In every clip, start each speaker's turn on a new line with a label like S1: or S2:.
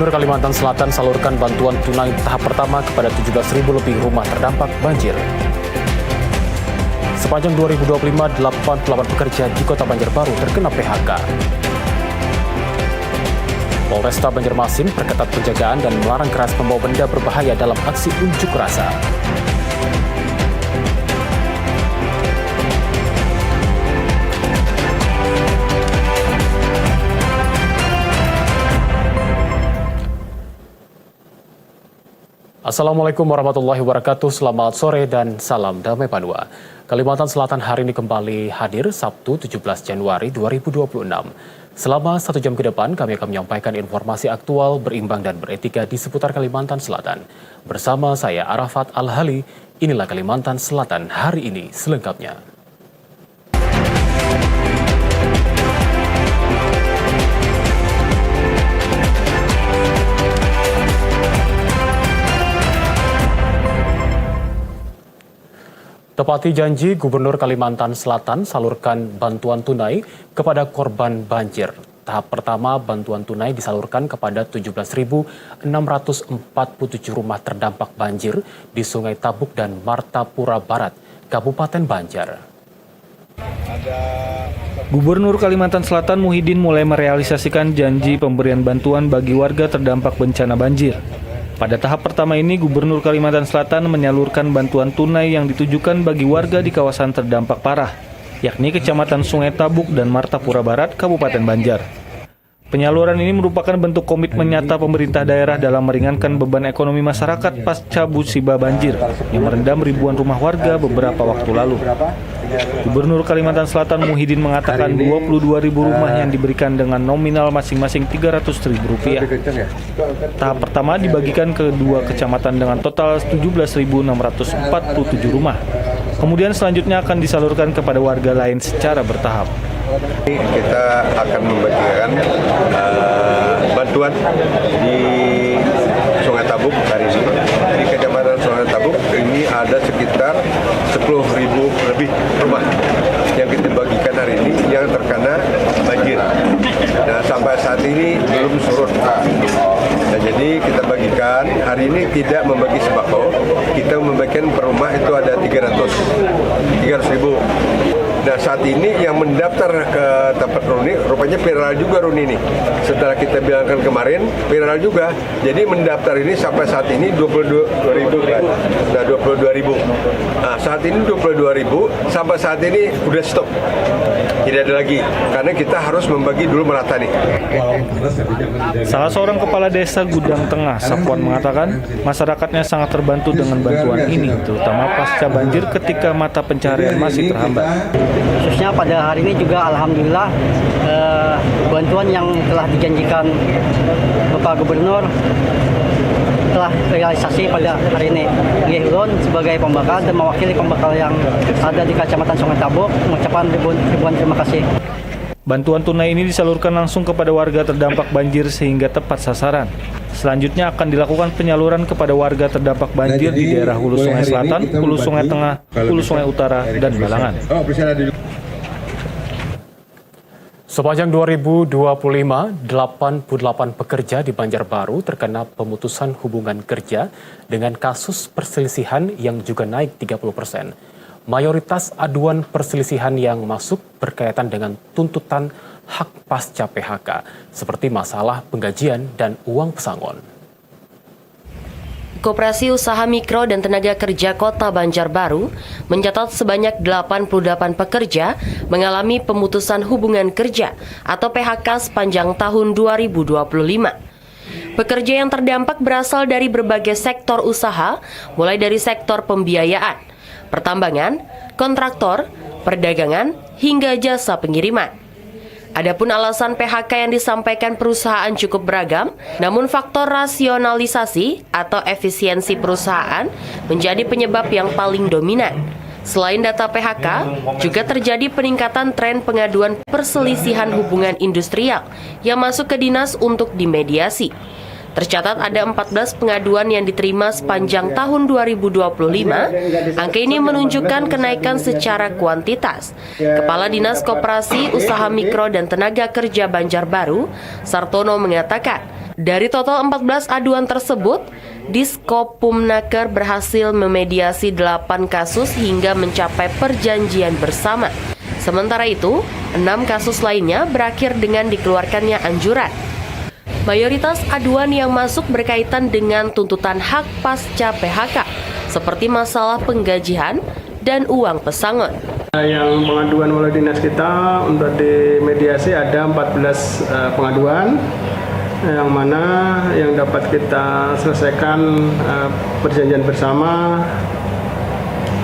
S1: Gubernur Kalimantan Selatan salurkan bantuan tunai tahap pertama kepada 17.000 lebih rumah terdampak banjir. Sepanjang 2025, 88 pekerja di Kota Banjarbaru terkena PHK. Polresta Banjarmasin perketat penjagaan dan melarang keras membawa benda berbahaya dalam aksi unjuk rasa. Assalamualaikum warahmatullahi wabarakatuh, selamat sore dan salam damai Panua. Kalimantan Selatan hari ini kembali hadir Sabtu 17 Januari 2026. Selama 1 jam ke depan kami akan menyampaikan informasi aktual, berimbang dan beretika di seputar Kalimantan Selatan. Bersama saya Arafat Al-Hali, inilah Kalimantan Selatan hari ini selengkapnya. Tepati janji, Gubernur Kalimantan Selatan salurkan bantuan tunai kepada korban banjir. Tahap pertama bantuan tunai disalurkan kepada 17.647 rumah terdampak banjir di Sungai Tabuk dan Martapura Barat, Kabupaten Banjar.
S2: Gubernur Kalimantan Selatan Muhyiddin mulai merealisasikan janji pemberian bantuan bagi warga terdampak bencana banjir. Pada tahap pertama ini, Gubernur Kalimantan Selatan menyalurkan bantuan tunai yang ditujukan bagi warga di kawasan terdampak parah, yakni Kecamatan Sungai Tabuk dan Martapura Barat, Kabupaten Banjar. Penyaluran ini merupakan bentuk komitmen nyata pemerintah daerah dalam meringankan beban ekonomi masyarakat pasca musibah banjir yang merendam ribuan rumah warga beberapa waktu lalu. Gubernur Kalimantan Selatan Muhyiddin mengatakan 22.000 rumah yang diberikan dengan nominal masing-masing Rp300.000. Tahap pertama dibagikan ke 2 kecamatan dengan total 17.647 rumah. Kemudian selanjutnya akan disalurkan kepada warga lain secara bertahap.
S3: Kita akan membagikan bantuan di Sungai Tabuk hari ini. Di Kecamatan Sungai Tabuk ini ada sekitar 10.000 lebih rumah yang kita bagikan hari ini yang terkena banjir. Nah, sampai saat ini belum surut. Nah, jadi kita bagikan hari ini tidak membagi sembako, kita membagikan per rumah itu ada 300.000. Nah, saat ini yang mendaftar ke tempat Runi, rupanya viral juga Runi ini. Setelah kita bilangkan kemarin, viral juga. Jadi mendaftar ini sampai saat ini 22.000 kan? Nah, 22.000. Nah, saat ini 22.000, sampai saat ini udah stop. Tidak ada lagi, karena kita harus membagi dulu merata nih.
S2: Salah seorang kepala desa Gudang Tengah, Sapuan, mengatakan masyarakatnya sangat terbantu dengan bantuan ini, terutama pasca banjir ketika mata pencaharian masih terhambat.
S4: Khususnya pada hari ini juga alhamdulillah bantuan yang telah dijanjikan Bapak Gubernur telah realisasi pada hari ini. Ulun sebagai pembakar dan mewakili pembakar yang ada di Kecamatan Sungai Tabuk mengucapkan ribuan terima kasih.
S2: Bantuan tunai ini disalurkan langsung kepada warga terdampak banjir sehingga tepat sasaran. Selanjutnya akan dilakukan penyaluran kepada warga terdampak banjir di daerah Hulu Sungai Selatan, Hulu Sungai Tengah, Hulu Sungai Utara, dan Balangan.
S1: Sepanjang 2025, 88 pekerja di Banjarbaru terkena pemutusan hubungan kerja dengan kasus perselisihan yang juga naik 30%. Mayoritas aduan perselisihan yang masuk berkaitan dengan tuntutan hak pasca PHK, seperti masalah penggajian dan uang pesangon.
S5: Koperasi Usaha Mikro dan Tenaga Kerja Kota Banjarbaru mencatat sebanyak 88 pekerja mengalami pemutusan hubungan kerja atau PHK sepanjang tahun 2025. Pekerja yang terdampak berasal dari berbagai sektor usaha, mulai dari sektor pembiayaan, pertambangan, kontraktor, perdagangan, hingga jasa pengiriman. Adapun alasan PHK yang disampaikan perusahaan cukup beragam, namun faktor rasionalisasi atau efisiensi perusahaan menjadi penyebab yang paling dominan. Selain data PHK, juga terjadi peningkatan tren pengaduan perselisihan hubungan industrial yang masuk ke dinas untuk dimediasi. Tercatat ada 14 pengaduan yang diterima sepanjang tahun 2025. Angka ini menunjukkan kenaikan secara kuantitas. Kepala Dinas Koperasi, Usaha Mikro dan Tenaga Kerja Banjarbaru, Sartono, mengatakan Dari total 14 aduan tersebut, Diskopumnaker berhasil memediasi 8 kasus hingga mencapai perjanjian bersama. Sementara itu, 6 kasus lainnya berakhir dengan dikeluarkannya anjuran. Mayoritas aduan yang masuk berkaitan dengan tuntutan hak pasca PHK, seperti masalah penggajian dan uang pesangon.
S6: Yang pengaduan oleh dinas kita untuk dimediasi ada 14 pengaduan, yang mana yang dapat kita selesaikan perjanjian bersama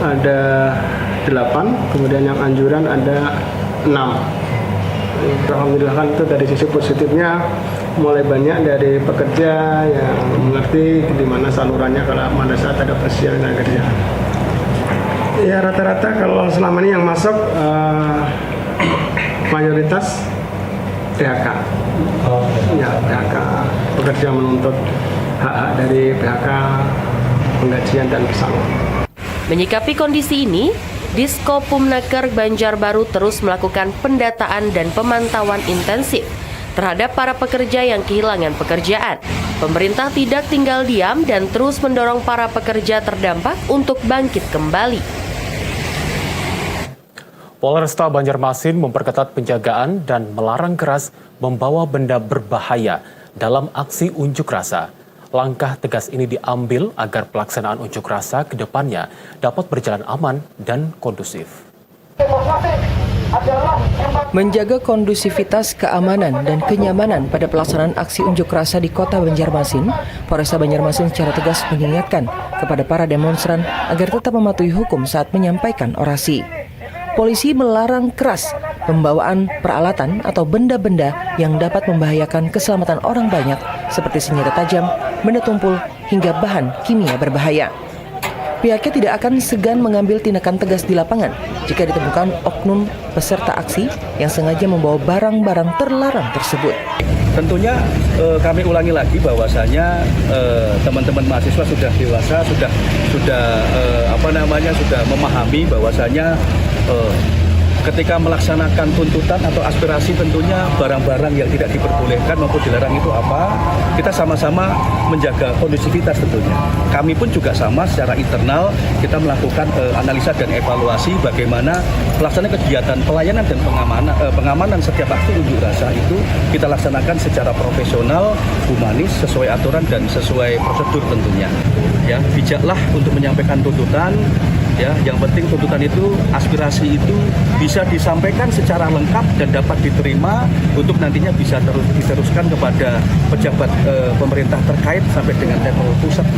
S6: ada 8, kemudian yang anjuran ada 6. Alhamdulillah kan itu dari sisi positifnya mulai banyak dari pekerja yang mengerti di mana salurannya kalau pada saat ada persiapan kerja. Ya rata-rata kalau selama ini yang masuk mayoritas PHK. Ya PHK, pekerja menuntut hak-hak dari PHK, penggajian dan pesangon.
S5: Menyikapi kondisi ini, Diskopumnaker Banjarbaru terus melakukan pendataan dan pemantauan intensif terhadap para pekerja yang kehilangan pekerjaan. Pemerintah tidak tinggal diam dan terus mendorong para pekerja terdampak untuk bangkit kembali.
S1: Polresta Banjarmasin memperketat penjagaan dan melarang keras membawa benda berbahaya dalam aksi unjuk rasa. Langkah tegas ini diambil agar pelaksanaan unjuk rasa ke depannya dapat berjalan aman dan kondusif.
S7: Menjaga kondusivitas keamanan dan kenyamanan pada pelaksanaan aksi unjuk rasa di Kota Banjarmasin, Polresta Banjarmasin secara tegas mengingatkan kepada para demonstran agar tetap mematuhi hukum saat menyampaikan orasi. Polisi melarang keras pembawaan peralatan atau benda-benda yang dapat membahayakan keselamatan orang banyak seperti senjata tajam, benda tumpul, hingga bahan kimia berbahaya. Pihaknya tidak akan segan mengambil tindakan tegas di lapangan jika ditemukan oknum peserta aksi yang sengaja membawa barang-barang terlarang tersebut.
S8: Tentunya kami ulangi lagi bahwasanya teman-teman mahasiswa sudah dewasa, sudah memahami bahwasanya ketika melaksanakan tuntutan atau aspirasi tentunya barang-barang yang tidak diperbolehkan maupun dilarang itu apa, kita sama-sama menjaga kondusivitas tentunya. Kami pun juga sama secara internal kita melakukan analisa dan evaluasi bagaimana pelaksanaan kegiatan pelayanan dan pengamanan setiap aksi unjuk rasa itu kita laksanakan secara profesional, humanis, sesuai aturan dan sesuai prosedur tentunya. Ya, bijaklah untuk menyampaikan tuntutan. Ya, yang penting tuntutan itu, aspirasi itu bisa disampaikan secara lengkap dan dapat diterima untuk nantinya bisa diteruskan kepada pejabat pemerintah terkait sampai dengan level pusat.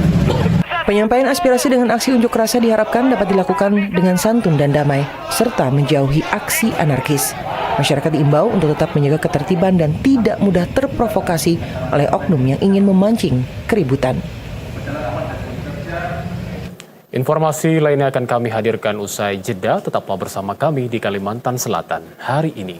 S7: Penyampaian aspirasi dengan aksi unjuk rasa diharapkan dapat dilakukan dengan santun dan damai, serta menjauhi aksi anarkis. Masyarakat diimbau untuk tetap menjaga ketertiban dan tidak mudah terprovokasi oleh oknum yang ingin memancing keributan.
S1: Informasi lainnya akan kami hadirkan usai jeda. Tetaplah bersama kami di Kalimantan Selatan hari ini.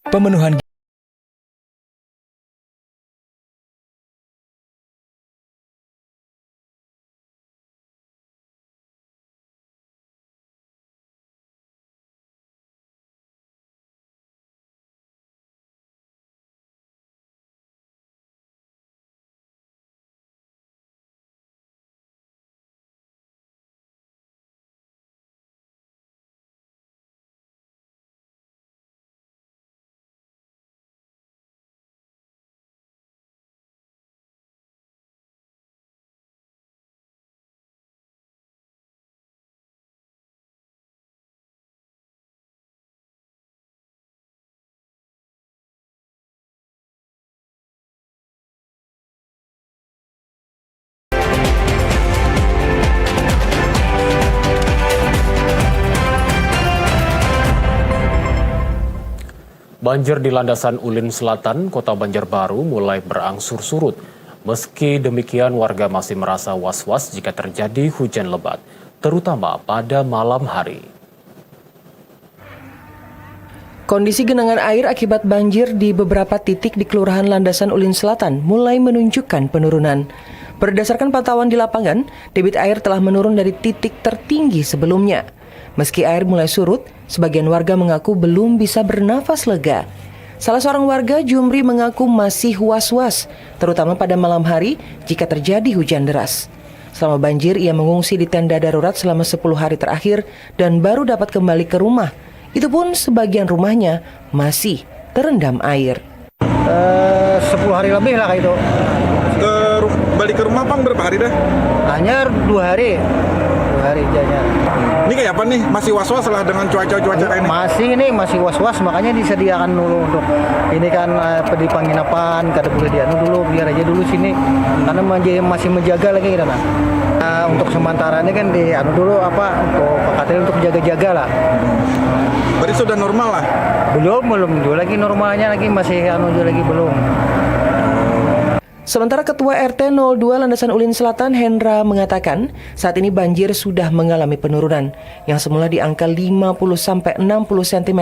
S9: Pemenuhan
S1: Banjir di landasan Ulin Selatan, Kota Banjarbaru mulai berangsur surut. Meski demikian, warga masih merasa was-was jika terjadi hujan lebat, terutama pada malam hari.
S7: Kondisi genangan air akibat banjir di beberapa titik di Kelurahan Landasan Ulin Selatan mulai menunjukkan penurunan. Berdasarkan pantauan di lapangan, debit air telah menurun dari titik tertinggi sebelumnya. Meski air mulai surut, sebagian warga mengaku belum bisa bernafas lega. Salah seorang warga Jumri mengaku masih was-was, terutama pada malam hari jika terjadi hujan deras. Selama banjir, ia mengungsi di tenda darurat selama 10 hari terakhir dan baru dapat kembali ke rumah. Itu pun sebagian rumahnya masih terendam air.
S4: 10 hari lebih lah kayak itu.
S9: Balik ke rumah Bang berapa hari dah?
S4: Hanya 2 hari. 2 hari aja.
S9: Ini kayak apa nih? Masih was-was lah dengan cuaca kayak ini?
S4: Masih was-was, makanya disediakan dulu untuk ini kan di penginapan, kada boleh dianu dulu, biar aja dulu sini. Karena masih menjaga lagi gitu nah. Untuk sementara ini kan dianu dulu untuk PKT untuk jaga-jaga lah.
S9: Berarti sudah normal lah?
S4: Belum dulu lagi normalnya lagi masih lagi belum.
S7: Sementara Ketua RT 02 Landasan Ulin Selatan Hendra mengatakan saat ini banjir sudah mengalami penurunan. Yang semula di angka 50-60 cm,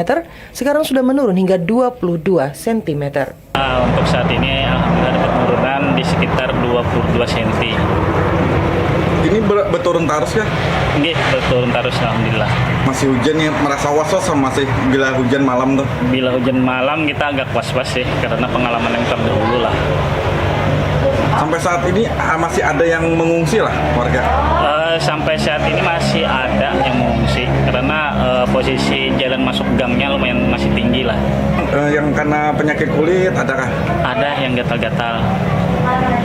S7: sekarang sudah menurun hingga 22 cm.
S10: Untuk saat ini alhamdulillah ada penurunan di sekitar 22 cm.
S9: Ini berturun terus ya?
S10: Nggih, berturun terus alhamdulillah.
S9: Masih hujan ya, merasa was-was sama masih bila hujan malam tuh?
S10: Bila hujan malam kita agak was-was sih, karena pengalaman yang terdahulu lah.
S9: Sampai saat ini masih ada yang mengungsi lah warga?
S10: Sampai saat ini masih ada yang mengungsi karena posisi jalan masuk gangnya lumayan masih tinggi lah.
S9: Yang karena penyakit kulit adakah?
S10: Ada yang gatal-gatal.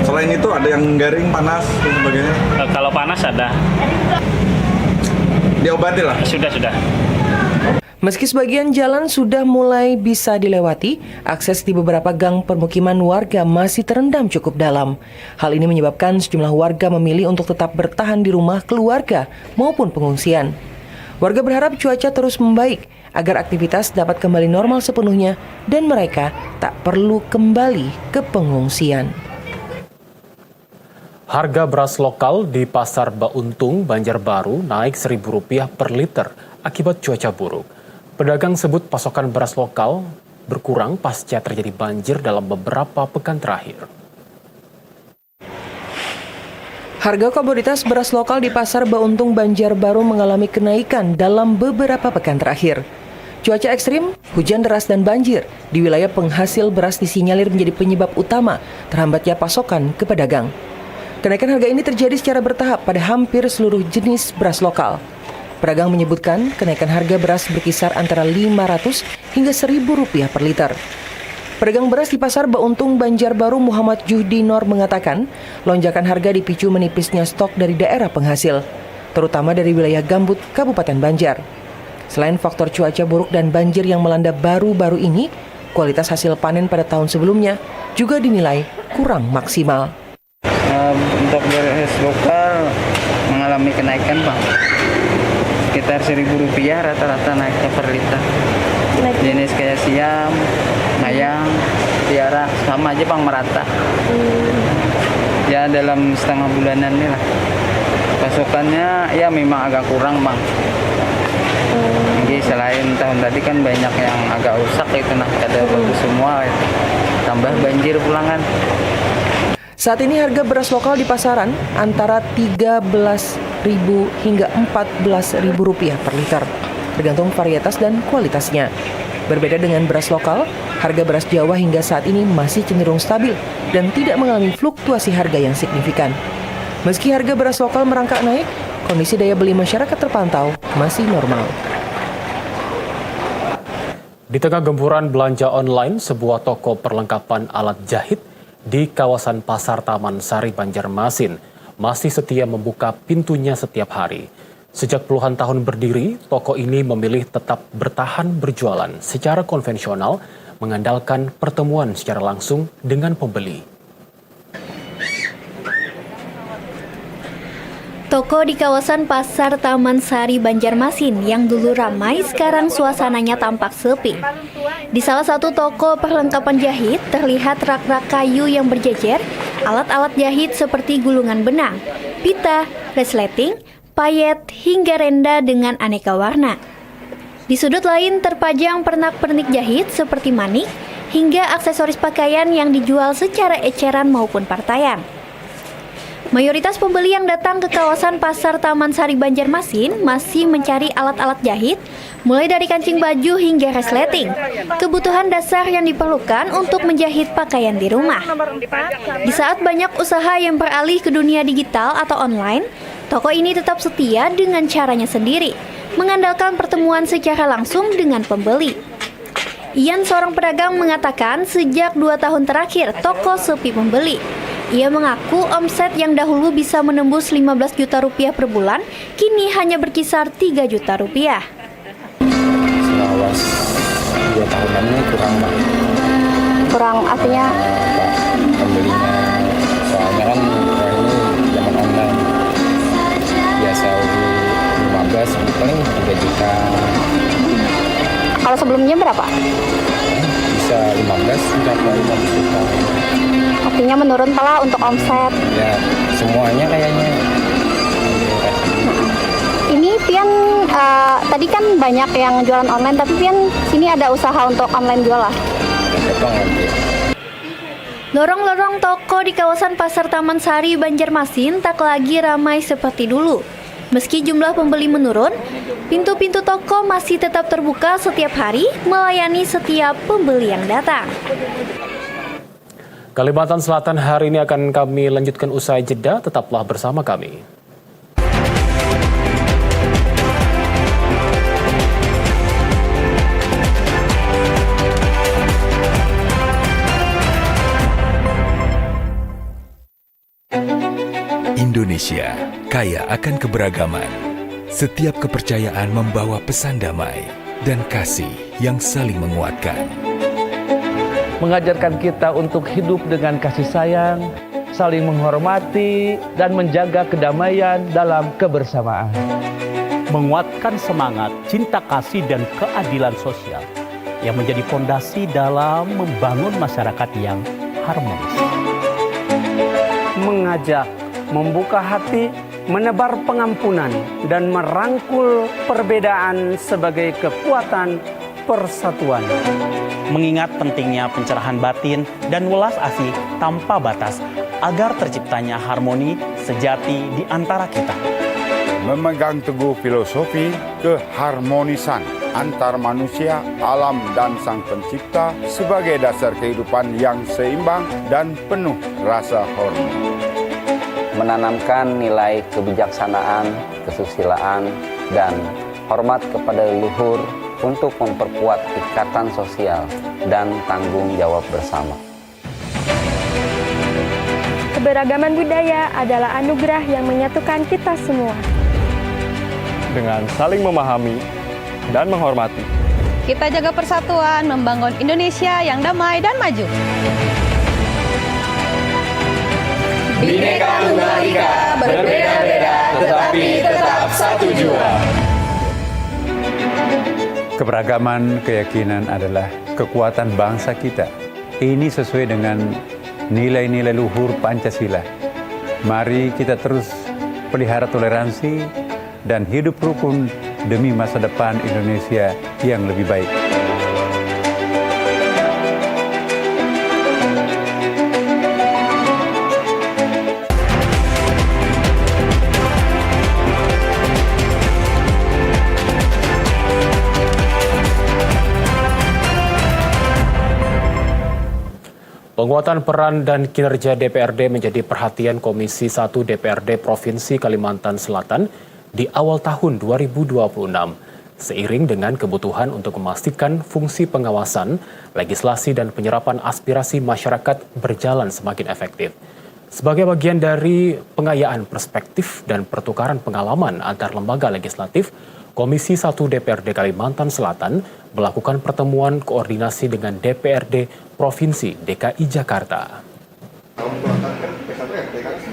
S9: Selain itu ada yang garing, panas dan sebagainya?
S10: Kalau panas ada.
S9: Diobati lah?
S10: Sudah.
S7: Meski sebagian jalan sudah mulai bisa dilewati, akses di beberapa gang permukiman warga masih terendam cukup dalam. Hal ini menyebabkan sejumlah warga memilih untuk tetap bertahan di rumah keluarga maupun pengungsian. Warga berharap cuaca terus membaik agar aktivitas dapat kembali normal sepenuhnya dan mereka tak perlu kembali ke pengungsian.
S1: Harga beras lokal di Pasar Bauntung, Banjarbaru naik Rp1.000 per liter akibat cuaca buruk. Pedagang sebut pasokan beras lokal berkurang pasca terjadi banjir dalam beberapa pekan terakhir.
S7: Harga komoditas beras lokal di Pasar Bauntung, Banjarbaru mengalami kenaikan dalam beberapa pekan terakhir. Cuaca ekstrim, hujan deras dan banjir di wilayah penghasil beras disinyalir menjadi penyebab utama terhambatnya pasokan ke pedagang. Kenaikan harga ini terjadi secara bertahap pada hampir seluruh jenis beras lokal. Pedagang menyebutkan kenaikan harga beras berkisar antara Rp500 hingga Rp1.000 per liter. Pedagang beras di Pasar Bauntung, Banjarbaru Muhammad Juhdinor mengatakan lonjakan harga dipicu menipisnya stok dari daerah penghasil, terutama dari wilayah Gambut, Kabupaten Banjar. Selain faktor cuaca buruk dan banjir yang melanda baru-baru ini, kualitas hasil panen pada tahun sebelumnya juga dinilai kurang maksimal.
S11: Untuk beras lokal mengalami kenaikan Bang. Sekitar Rp1.000 rata-rata naiknya per liter. Jenis kayak siam, mayang, tiara, sama aja Bang merata. Ya dalam setengah bulanan ini lah. Pasokannya ya memang agak kurang Bang. Jadi selain tahun tadi kan banyak yang agak rusak itu kada bagus semua. Tambah banjir pulangan.
S7: Saat ini harga beras lokal di pasaran antara Rp13.000 hingga Rp14.000 per liter, tergantung varietas dan kualitasnya. Berbeda dengan beras lokal, harga beras Jawa hingga saat ini masih cenderung stabil dan tidak mengalami fluktuasi harga yang signifikan. Meski harga beras lokal merangkak naik, kondisi daya beli masyarakat terpantau masih normal.
S1: Di tengah gempuran belanja online, sebuah toko perlengkapan alat jahit di kawasan Pasar Taman Sari, Banjarmasin masih setia membuka pintunya setiap hari. Sejak puluhan tahun berdiri, toko ini memilih tetap bertahan berjualan secara konvensional, mengandalkan pertemuan secara langsung dengan pembeli.
S12: Toko di kawasan Pasar Taman Sari, Banjarmasin yang dulu ramai sekarang suasananya tampak sepi. Di salah satu toko perlengkapan jahit terlihat rak-rak kayu yang berjejer, alat-alat jahit seperti gulungan benang, pita, resleting, payet, hingga renda dengan aneka warna. Di sudut lain terpajang pernak-pernik jahit seperti manik, hingga aksesoris pakaian yang dijual secara eceran maupun partaian. Mayoritas pembeli yang datang ke kawasan Pasar Taman Sari Banjarmasin masih mencari alat-alat jahit, mulai dari kancing baju hingga resleting, kebutuhan dasar yang diperlukan untuk menjahit pakaian di rumah. Di saat banyak usaha yang beralih ke dunia digital atau online, toko ini tetap setia dengan caranya sendiri, mengandalkan pertemuan secara langsung dengan pembeli. Ian, seorang pedagang, mengatakan sejak 2 tahun terakhir toko sepi pembeli. Ia mengaku omset yang dahulu bisa menembus 15 juta rupiah per bulan, kini hanya berkisar 3 juta rupiah.
S11: Selama 2 tahunan ini kurang, Pak.
S12: Kurang artinya?
S11: Pembelinya, soalnya kan ini zaman online. Biasa 15, paling 3 juta.
S12: Kalau sebelumnya berapa?
S11: Bisa 15 juta.
S12: Artinya menurun pala untuk omset.
S11: Ya, semuanya kayaknya.
S12: Ini Pian tadi kan banyak yang jualan online, tapi Pian sini ada usaha untuk online juga lah. Lorong-lorong toko di kawasan Pasar Taman Sari Banjarmasin tak lagi ramai seperti dulu. Meski jumlah pembeli menurun, pintu-pintu toko masih tetap terbuka setiap hari melayani setiap pembeli yang datang.
S1: Kalimantan Selatan hari ini akan kami lanjutkan usai jeda, tetaplah bersama kami.
S13: Indonesia kaya akan keberagaman. Setiap kepercayaan membawa pesan damai dan kasih yang saling menguatkan.
S14: Mengajarkan kita untuk hidup dengan kasih sayang, saling menghormati, dan menjaga kedamaian dalam kebersamaan.
S15: Menguatkan semangat, cinta kasih, dan keadilan sosial yang menjadi fondasi dalam membangun masyarakat yang harmonis.
S16: Mengajak, membuka hati, menebar pengampunan, dan merangkul perbedaan sebagai kekuatan persatuan.
S15: Mengingat pentingnya pencerahan batin dan welas asih tanpa batas agar terciptanya harmoni sejati di antara kita.
S17: Memegang teguh filosofi keharmonisan antar manusia, alam, dan Sang Pencipta sebagai dasar kehidupan yang seimbang dan penuh rasa hormat.
S18: Menanamkan nilai kebijaksanaan, kesusilaan, dan hormat kepada leluhur untuk memperkuat ikatan sosial dan tanggung jawab bersama.
S19: Keberagaman budaya adalah anugerah yang menyatukan kita semua.
S20: Dengan saling memahami dan menghormati,
S21: kita jaga persatuan, membangun Indonesia yang damai dan maju.
S22: Bhinneka Tunggal Ika, berbeda-beda tetapi tetap satu jua.
S23: Keberagaman keyakinan adalah kekuatan bangsa kita. Ini sesuai dengan nilai-nilai luhur Pancasila. Mari kita terus pelihara toleransi dan hidup rukun demi masa depan Indonesia yang lebih baik.
S1: Penguatan peran dan kinerja DPRD menjadi perhatian Komisi 1 DPRD Provinsi Kalimantan Selatan di awal tahun 2026, seiring dengan kebutuhan untuk memastikan fungsi pengawasan, legislasi, dan penyerapan aspirasi masyarakat berjalan semakin efektif. Sebagai bagian dari pengayaan perspektif dan pertukaran pengalaman antar lembaga legislatif, Komisi 1 DPRD Kalimantan Selatan melakukan pertemuan koordinasi dengan DPRD Provinsi DKI Jakarta.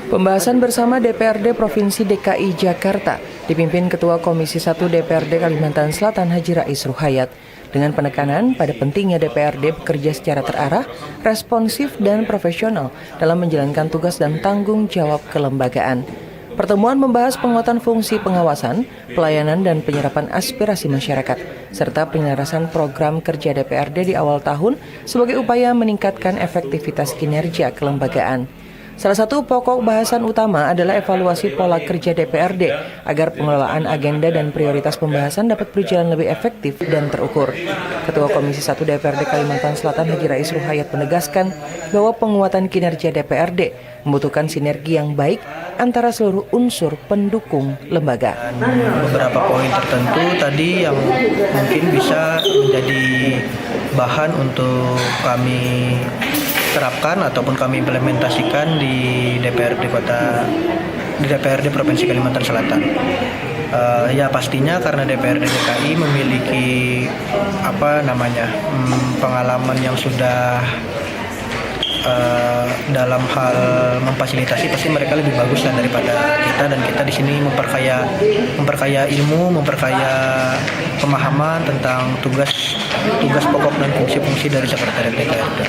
S7: Pembahasan bersama DPRD Provinsi DKI Jakarta dipimpin Ketua Komisi 1 DPRD Kalimantan Selatan Haji Rais Ruhayat dengan penekanan pada pentingnya DPRD bekerja secara terarah, responsif, dan profesional dalam menjalankan tugas dan tanggung jawab kelembagaan. Pertemuan membahas penguatan fungsi pengawasan, pelayanan, dan penyerapan aspirasi masyarakat, serta penyelarasan program kerja DPRD di awal tahun sebagai upaya meningkatkan efektivitas kinerja kelembagaan. Salah satu pokok bahasan utama adalah evaluasi pola kerja DPRD agar pengelolaan agenda dan prioritas pembahasan dapat berjalan lebih efektif dan terukur. Ketua Komisi 1 DPRD Kalimantan Selatan Haji Rais Ruhayat menegaskan bahwa penguatan kinerja DPRD membutuhkan sinergi yang baik antara seluruh unsur pendukung lembaga.
S2: Beberapa poin tertentu tadi yang mungkin bisa menjadi bahan untuk kami terapkan ataupun kami implementasikan di DPRD Provinsi Kalimantan Selatan. Ya pastinya karena DPRD DKI memiliki pengalaman yang sudah dalam hal memfasilitasi, pasti mereka lebih bagus daripada kita, dan kita di sini memperkaya ilmu, memperkaya pemahaman tentang tugas pokok dan fungsi-fungsi dari Sekretariat DPRD.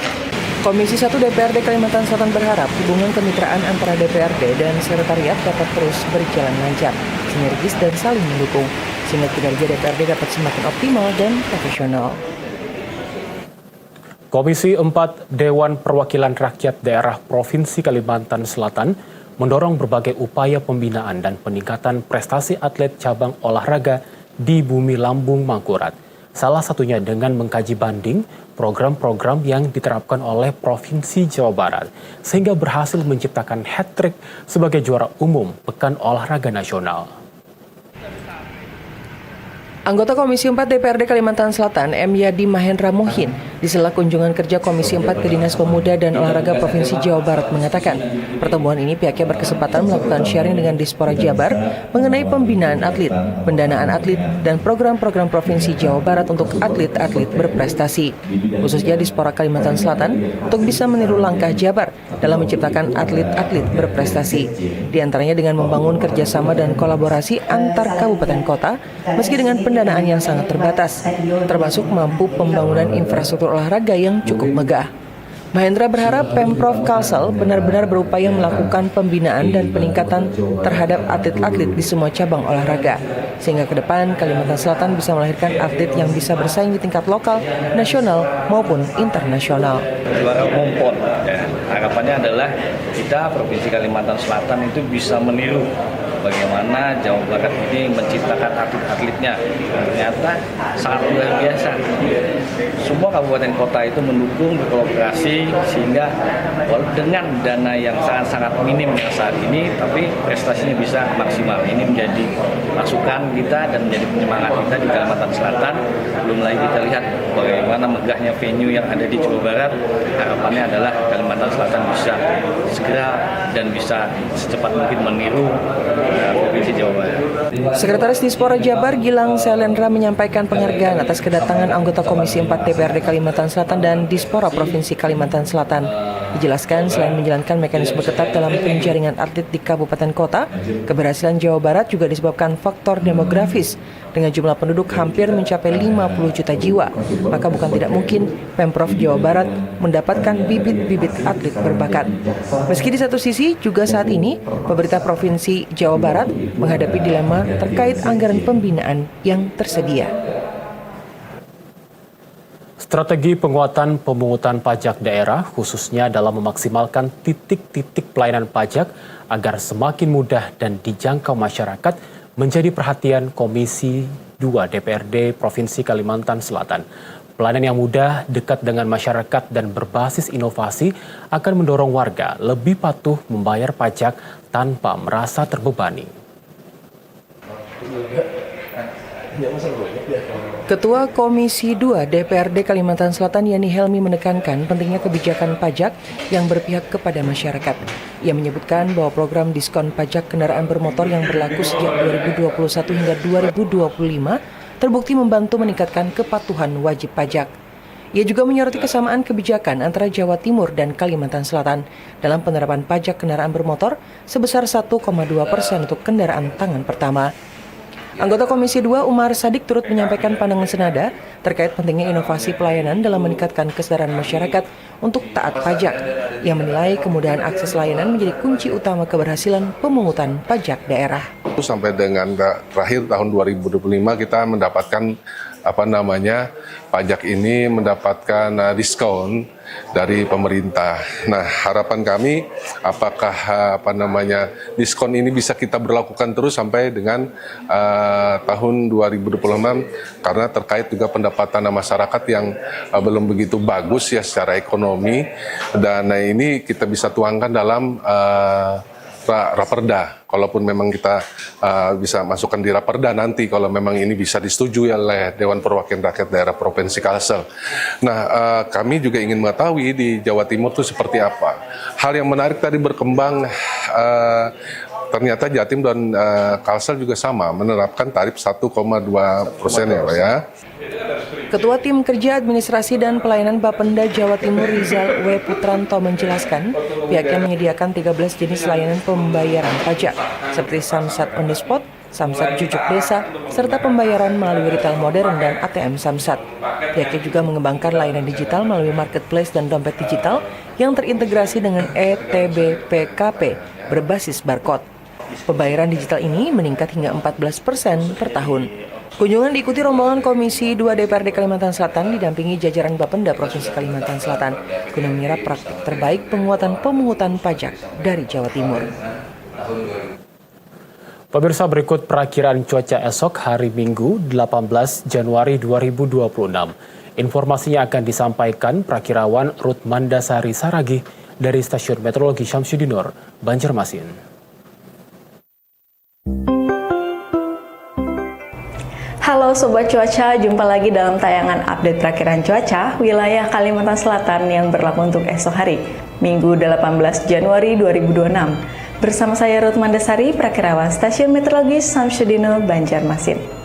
S7: Komisi 1 DPRD Kalimantan Selatan berharap hubungan kemitraan antara DPRD dan Sekretariat dapat terus berjalan lancar, sinergis dan saling mendukung, sehingga kinerja DPRD dapat semakin optimal dan profesional.
S1: Komisi 4 Dewan Perwakilan Rakyat Daerah Provinsi Kalimantan Selatan mendorong berbagai upaya pembinaan dan peningkatan prestasi atlet cabang olahraga di Bumi Lambung Mangkurat. Salah satunya dengan mengkaji banding program-program yang diterapkan oleh Provinsi Jawa Barat, sehingga berhasil menciptakan hat-trick sebagai juara umum Pekan Olahraga Nasional.
S7: Anggota Komisi 4 DPRD Kalimantan Selatan, M. Yadi Mahendra Mohin, di sela kunjungan kerja Komisi 4 ke Dinas Pemuda dan Olahraga Provinsi Jawa Barat mengatakan, pertemuan ini pihaknya berkesempatan melakukan sharing dengan Dispora Jabar mengenai pembinaan atlet, pendanaan atlet, dan program-program Provinsi Jawa Barat untuk atlet-atlet berprestasi, khususnya Dispora Kalimantan Selatan, untuk bisa meniru langkah Jabar dalam menciptakan atlet-atlet berprestasi, di antaranya dengan membangun kerjasama dan kolaborasi antar kabupaten kota, meski dengan pendanaan yang sangat terbatas, termasuk mampu pembangunan infrastruktur olahraga yang cukup megah. Mahendra berharap Pemprov Kalsel benar-benar berupaya melakukan pembinaan dan peningkatan terhadap atlet-atlet di semua cabang olahraga, sehingga ke depan Kalimantan Selatan bisa melahirkan atlet yang bisa bersaing di tingkat lokal, nasional, maupun internasional.
S8: Juara umum PON, harapannya adalah kita Provinsi Kalimantan Selatan itu bisa meniru bagaimana Jawa Barat ini menciptakan atlet-atletnya. Ternyata sangat luar biasa. Semua kabupaten kota itu mendukung, berkolaborasi, sehingga dengan dana yang sangat-sangat minim saat ini, tapi prestasinya bisa maksimal. Ini menjadi masukan kita dan menjadi penyemangat kita di Kalimantan Selatan. Belum lagi kita lihat bagaimana megahnya venue yang ada di Jawa Barat. Harapannya adalah Kalimantan Selatan bisa segera dan bisa secepat mungkin meniru Provinsi Jawa Barat.
S7: Sekretaris Dispora Jabar Gilang Selendra menyampaikan penghargaan atas kedatangan anggota Komisi 4 DPRD Kalimantan Selatan dan Dispora Provinsi Kalimantan Selatan. Dijelaskan selain menjalankan mekanisme ketat dalam penjaringan atlet di kabupaten kota, keberhasilan Jawa Barat juga disebabkan faktor demografis. Dengan jumlah penduduk hampir mencapai 50 juta jiwa, maka bukan tidak mungkin Pemprov Jawa Barat mendapatkan bibit-bibit atlet berbakat. Meski di satu sisi juga saat ini pemerintah Provinsi Jawa Barat menghadapi dilema terkait anggaran pembinaan yang tersedia.
S1: Strategi penguatan pemungutan pajak daerah khususnya dalam memaksimalkan titik-titik pelayanan pajak agar semakin mudah dan dijangkau masyarakat menjadi perhatian Komisi 2 DPRD Provinsi Kalimantan Selatan. Pelayanan yang mudah, dekat dengan masyarakat dan berbasis inovasi akan mendorong warga lebih patuh membayar pajak tanpa merasa terbebani.
S7: Ketua Komisi 2 DPRD Kalimantan Selatan Yani Helmi menekankan pentingnya kebijakan pajak yang berpihak kepada masyarakat. Ia menyebutkan bahwa program diskon pajak kendaraan bermotor yang berlaku sejak 2021 hingga 2025 terbukti membantu meningkatkan kepatuhan wajib pajak. Ia juga menyoroti kesamaan kebijakan antara Jawa Timur dan Kalimantan Selatan dalam penerapan pajak kendaraan bermotor sebesar 1,2% untuk kendaraan tangan pertama. Anggota Komisi 2 Umar Sadik turut menyampaikan pandangan senada terkait pentingnya inovasi pelayanan dalam meningkatkan kesadaran masyarakat untuk taat pajak. Ia menilai kemudahan akses layanan menjadi kunci utama keberhasilan pemungutan pajak daerah.
S3: Itu sampai dengan terakhir tahun 2025 kita mendapatkan pajak ini mendapatkan diskon dari pemerintah. Nah, harapan kami apakah diskon ini bisa kita berlakukan terus sampai dengan tahun 2026 karena terkait juga pendapatan masyarakat yang belum begitu bagus ya secara ekonomi, dan ini kita bisa tuangkan dalam Raperda. Kalaupun memang kita bisa masukkan di Raperda nanti, kalau memang ini bisa disetujui oleh Dewan Perwakilan Rakyat Daerah Provinsi Kalsel. Nah, kami juga ingin mengetahui di Jawa Timur itu seperti apa. Hal yang menarik tadi berkembang, ternyata Jatim dan Kalsel juga sama menerapkan tarif 1,2% ya Pak ya.
S7: Ketua Tim Kerja Administrasi dan Pelayanan Bapenda Jawa Timur Rizal W. Putranto menjelaskan pihaknya menyediakan 13 jenis layanan pembayaran pajak seperti Samsat on the spot, Samsat Jujuk Desa, serta pembayaran melalui retail modern dan ATM Samsat. Pihaknya juga mengembangkan layanan digital melalui marketplace dan dompet digital yang terintegrasi dengan ETBPKP berbasis barcode. Pembayaran digital ini meningkat hingga 14% per tahun. Kunjungan diikuti rombongan Komisi 2 DPRD Kalimantan Selatan didampingi jajaran Bapenda Provinsi Kalimantan Selatan guna menyerap praktik terbaik penguatan pemungutan pajak dari Jawa Timur.
S1: Pemirsa, berikut perakiraan cuaca esok hari Minggu 18 Januari 2026. Informasinya akan disampaikan Prakirawan Ruth Mandasari Saragih dari Stasiun Meteorologi Syamsuddinur, Banjarmasin.
S5: Halo Sobat Cuaca, jumpa lagi dalam tayangan update perakiran cuaca wilayah Kalimantan Selatan yang berlaku untuk esok hari, Minggu 18 Januari 2026. Bersama saya Ruth Mandasari, Prakirawan Stasiun Meteorologi Syamsuddinur, Banjarmasin.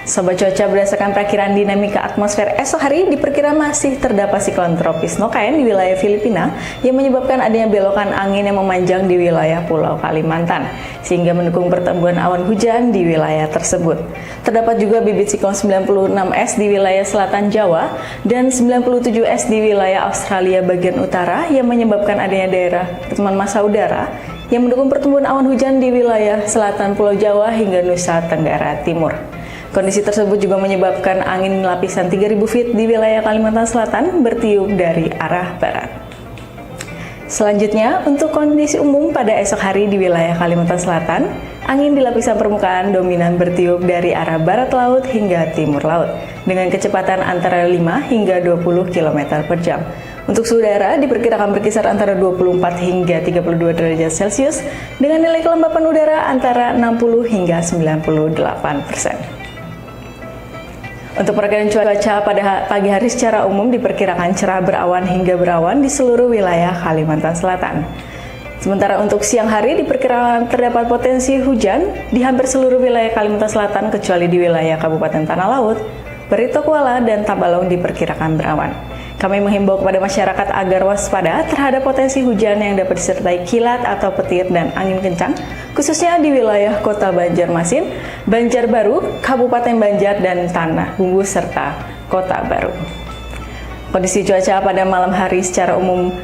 S5: Sobat Cuaca, berdasarkan perakiran dinamika atmosfer esok hari diperkirakan masih terdapat siklon tropis Nokaen di wilayah Filipina yang menyebabkan adanya belokan angin yang memanjang di wilayah Pulau Kalimantan sehingga mendukung pertumbuhan awan hujan di wilayah tersebut. Terdapat juga bibit siklon 96S di wilayah selatan Jawa dan 97S di wilayah Australia bagian utara yang menyebabkan adanya daerah pertemuan massa udara yang mendukung pertumbuhan awan hujan di wilayah selatan Pulau Jawa hingga Nusa Tenggara Timur. Kondisi tersebut juga menyebabkan angin lapisan 3000 feet di wilayah Kalimantan Selatan bertiup dari arah barat. Selanjutnya, untuk kondisi umum pada esok hari di wilayah Kalimantan Selatan, angin di lapisan permukaan dominan bertiup dari arah barat laut hingga timur laut, dengan kecepatan antara 5 hingga 20 km per jam. Untuk suhu udara diperkirakan berkisar antara 24 hingga 32 derajat Celcius, dengan nilai kelembapan udara antara 60 hingga 98%. Untuk perakiraan cuaca pada pagi hari secara umum diperkirakan cerah berawan hingga berawan di seluruh wilayah Kalimantan Selatan. Sementara untuk siang hari diperkirakan terdapat potensi hujan di hampir seluruh wilayah Kalimantan Selatan kecuali di wilayah Kabupaten Tanah Laut, Barito Kuala, dan Tabalong diperkirakan berawan. Kami menghimbau kepada masyarakat agar waspada terhadap potensi hujan yang dapat disertai kilat atau petir dan angin kencang, khususnya di wilayah Kota Banjarmasin, Banjarbaru, Kabupaten Banjar, dan Tanah Bumbu, serta Kota Baru. Kondisi cuaca pada malam hari secara umum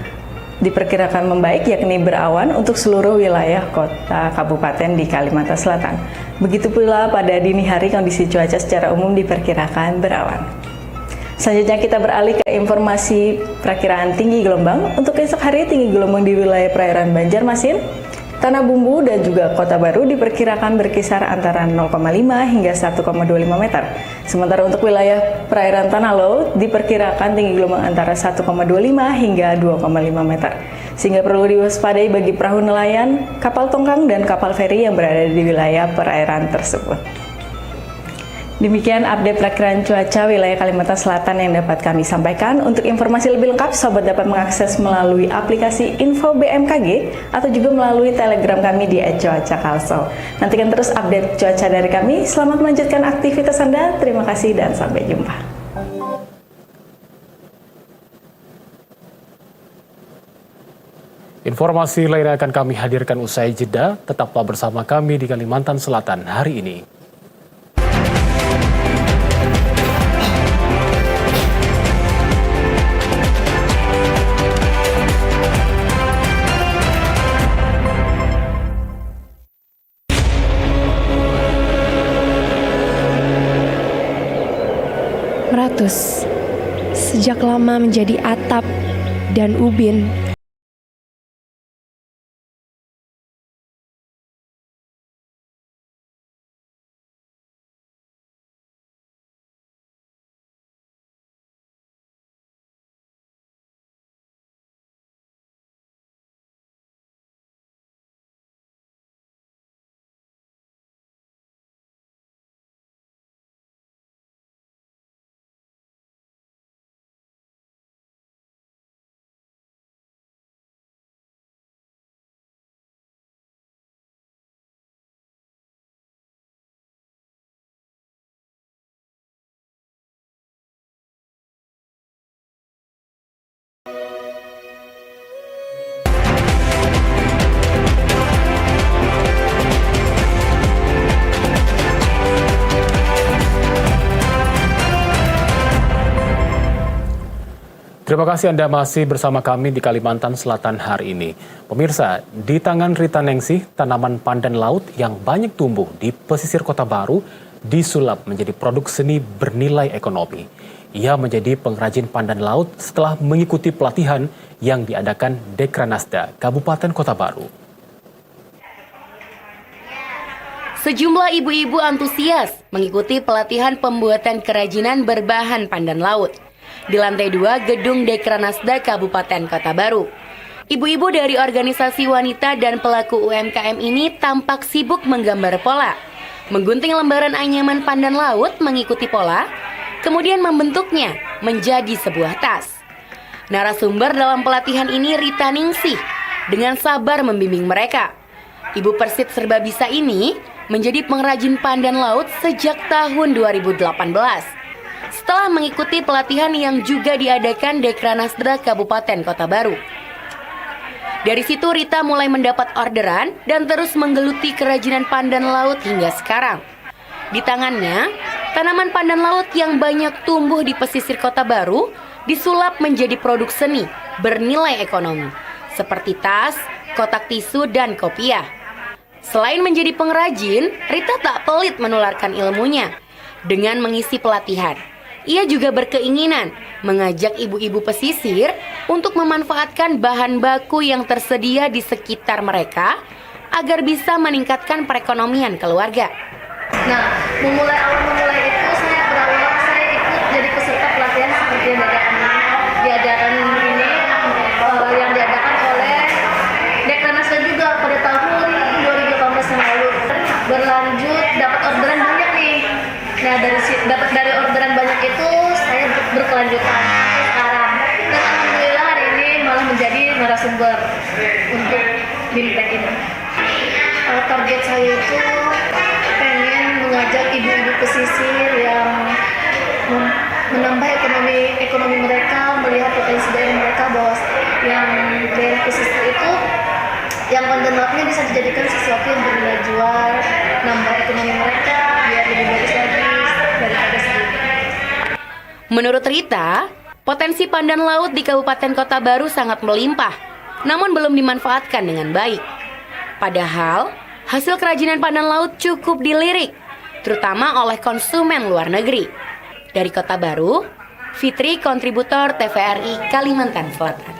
S5: diperkirakan membaik, yakni berawan untuk seluruh wilayah kota kabupaten di Kalimantan Selatan. Begitu pula pada dini hari kondisi cuaca secara umum diperkirakan berawan. Selanjutnya kita beralih ke informasi perakiraan tinggi gelombang. Untuk esok hari tinggi gelombang di wilayah perairan Banjarmasin, Tanah Bumbu, dan juga Kota Baru diperkirakan berkisar antara 0,5 hingga 1,25 meter. Sementara untuk wilayah perairan Tanah Laut diperkirakan tinggi gelombang antara 1,25 hingga 2,5 meter. Sehingga perlu diwaspadai bagi perahu nelayan, kapal tongkang, dan kapal feri yang berada di wilayah perairan tersebut. Demikian update perakiran cuaca wilayah Kalimantan Selatan yang dapat kami sampaikan. Untuk informasi lebih lengkap, sobat dapat mengakses melalui aplikasi Info BMKG atau juga melalui Telegram kami di @cuacakalsel. Nantikan terus update cuaca dari kami. Selamat melanjutkan aktivitas Anda. Terima kasih dan sampai jumpa.
S1: Informasi lainnya akan kami hadirkan usai jeda. Tetaplah bersama kami di Kalimantan Selatan hari ini.
S19: Agustus. Sejak lama menjadi atap dan ubin.
S1: Terima kasih Anda masih bersama kami di Kalimantan Selatan hari ini. Pemirsa, di tangan Rita Ningsih, tanaman pandan laut yang banyak tumbuh di pesisir Kota Baru disulap menjadi produk seni bernilai ekonomi. Ia menjadi pengrajin pandan laut setelah mengikuti pelatihan yang diadakan Dekranasda Kabupaten Kota Baru.
S4: Sejumlah ibu-ibu antusias mengikuti pelatihan pembuatan kerajinan berbahan pandan laut di lantai 2 Gedung Dekranasda Kabupaten Kota Baru. Ibu-ibu dari organisasi wanita dan pelaku UMKM ini tampak sibuk menggambar pola, menggunting lembaran anyaman pandan laut mengikuti pola, kemudian membentuknya menjadi sebuah tas. Narasumber dalam pelatihan ini Rita Ningsih dengan sabar membimbing mereka. Ibu Persit serba bisa ini menjadi pengrajin pandan laut sejak tahun 2018. Setelah mengikuti pelatihan yang juga diadakan Dekranasda Kabupaten Kota Baru. Dari situ Rita mulai mendapat orderan dan terus menggeluti kerajinan pandan laut hingga sekarang. Di tangannya, tanaman pandan laut yang banyak tumbuh di pesisir Kota Baru disulap menjadi produk seni bernilai ekonomi, seperti tas, kotak tisu, dan kopiah. Selain menjadi pengrajin, Rita tak pelit menularkan ilmunya dengan mengisi pelatihan. Ia juga berkeinginan mengajak ibu-ibu pesisir untuk memanfaatkan bahan baku yang tersedia di sekitar mereka agar bisa meningkatkan perekonomian keluarga.
S6: Nah, memulai itu saya ikut jadi peserta pelatihan seperti yang diadakan ini yang diadakan oleh Dekranasda juga pada tahun 2018 yang lalu. Berlanjut dapat orderan banyak nih. Nah, dari orderan banyak itu saya berkelanjutan sekarang. Dan alhamdulillah hari ini malah menjadi narasumber untuk Bimtek ini. Target saya itu pengen mengajak ibu-ibu pesisir yang menambah ekonomi mereka, melihat potensi daerah mereka bahwa yang daerah pesisir itu yang pandan lautnya bisa dijadikan sesuatu yang bernilai jual, nambah ekonomi mereka biar lebih bagus lagi daripada sebelumnya.
S4: Menurut Rita, potensi pandan laut di Kabupaten Kota Baru sangat melimpah, namun belum dimanfaatkan dengan baik. Padahal, hasil kerajinan pandan laut cukup dilirik, terutama oleh konsumen luar negeri. Dari Kota Baru, Fitri, kontributor TVRI Kalimantan Selatan.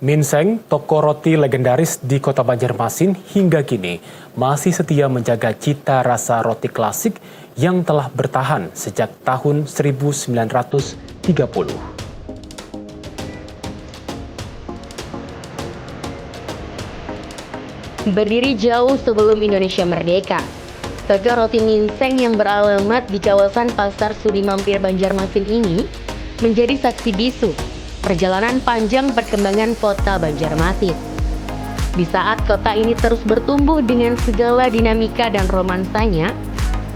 S1: Minseng, toko roti legendaris di Kota Banjarmasin hingga kini masih setia menjaga cita rasa roti klasik yang telah bertahan sejak tahun 1930.
S4: Berdiri jauh sebelum Indonesia merdeka, toko roti Minseng yang beralamat di kawasan Pasar Sudi Mampir Banjarmasin ini menjadi saksi bisu perjalanan panjang perkembangan kota Banjarmasin. Di saat kota ini terus bertumbuh dengan segala dinamika dan romansanya,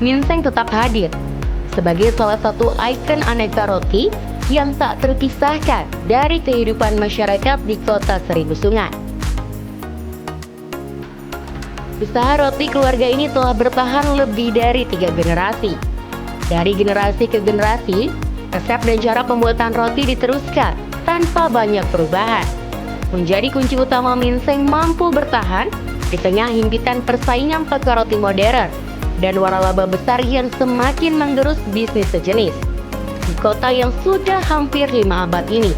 S4: Minseng tetap hadir sebagai salah satu ikon aneka roti yang tak terpisahkan dari kehidupan masyarakat di kota Seribu Sungai. Usaha roti keluarga ini telah bertahan lebih dari 3 generasi. Dari generasi ke generasi, resep dan cara pembuatan roti diteruskan tanpa banyak perubahan. Menjadi kunci utama Minseng mampu bertahan di tengah himpitan persaingan toko roti modern dan waralaba besar yang semakin menggerus bisnis sejenis. di kota yang sudah hampir 5 abad ini.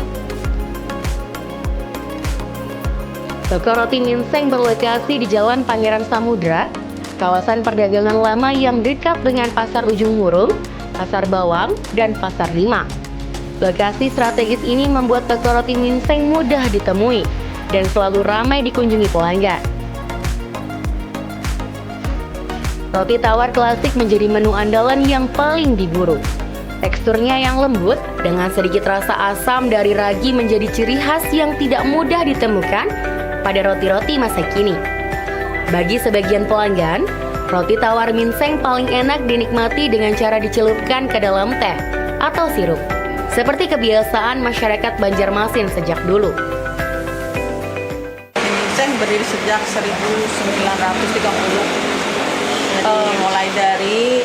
S4: Toko roti Minseng berlokasi di Jalan Pangeran Samudra, kawasan perdagangan lama yang dekat dengan Pasar Ujung Murung, Pasar Bawang, dan Pasar Lima. Lokasi strategis ini membuat toko roti Minseng mudah ditemui dan selalu ramai dikunjungi pelanggan. Roti tawar klasik menjadi menu andalan yang paling diburu. Teksturnya yang lembut dengan sedikit rasa asam dari ragi menjadi ciri khas yang tidak mudah ditemukan pada roti-roti masa kini. Bagi sebagian pelanggan, roti tawar Minseng paling enak dinikmati dengan cara dicelupkan ke dalam teh atau sirup, seperti kebiasaan masyarakat Banjarmasin sejak dulu.
S9: Minseng berdiri sejak 1930. Mulai dari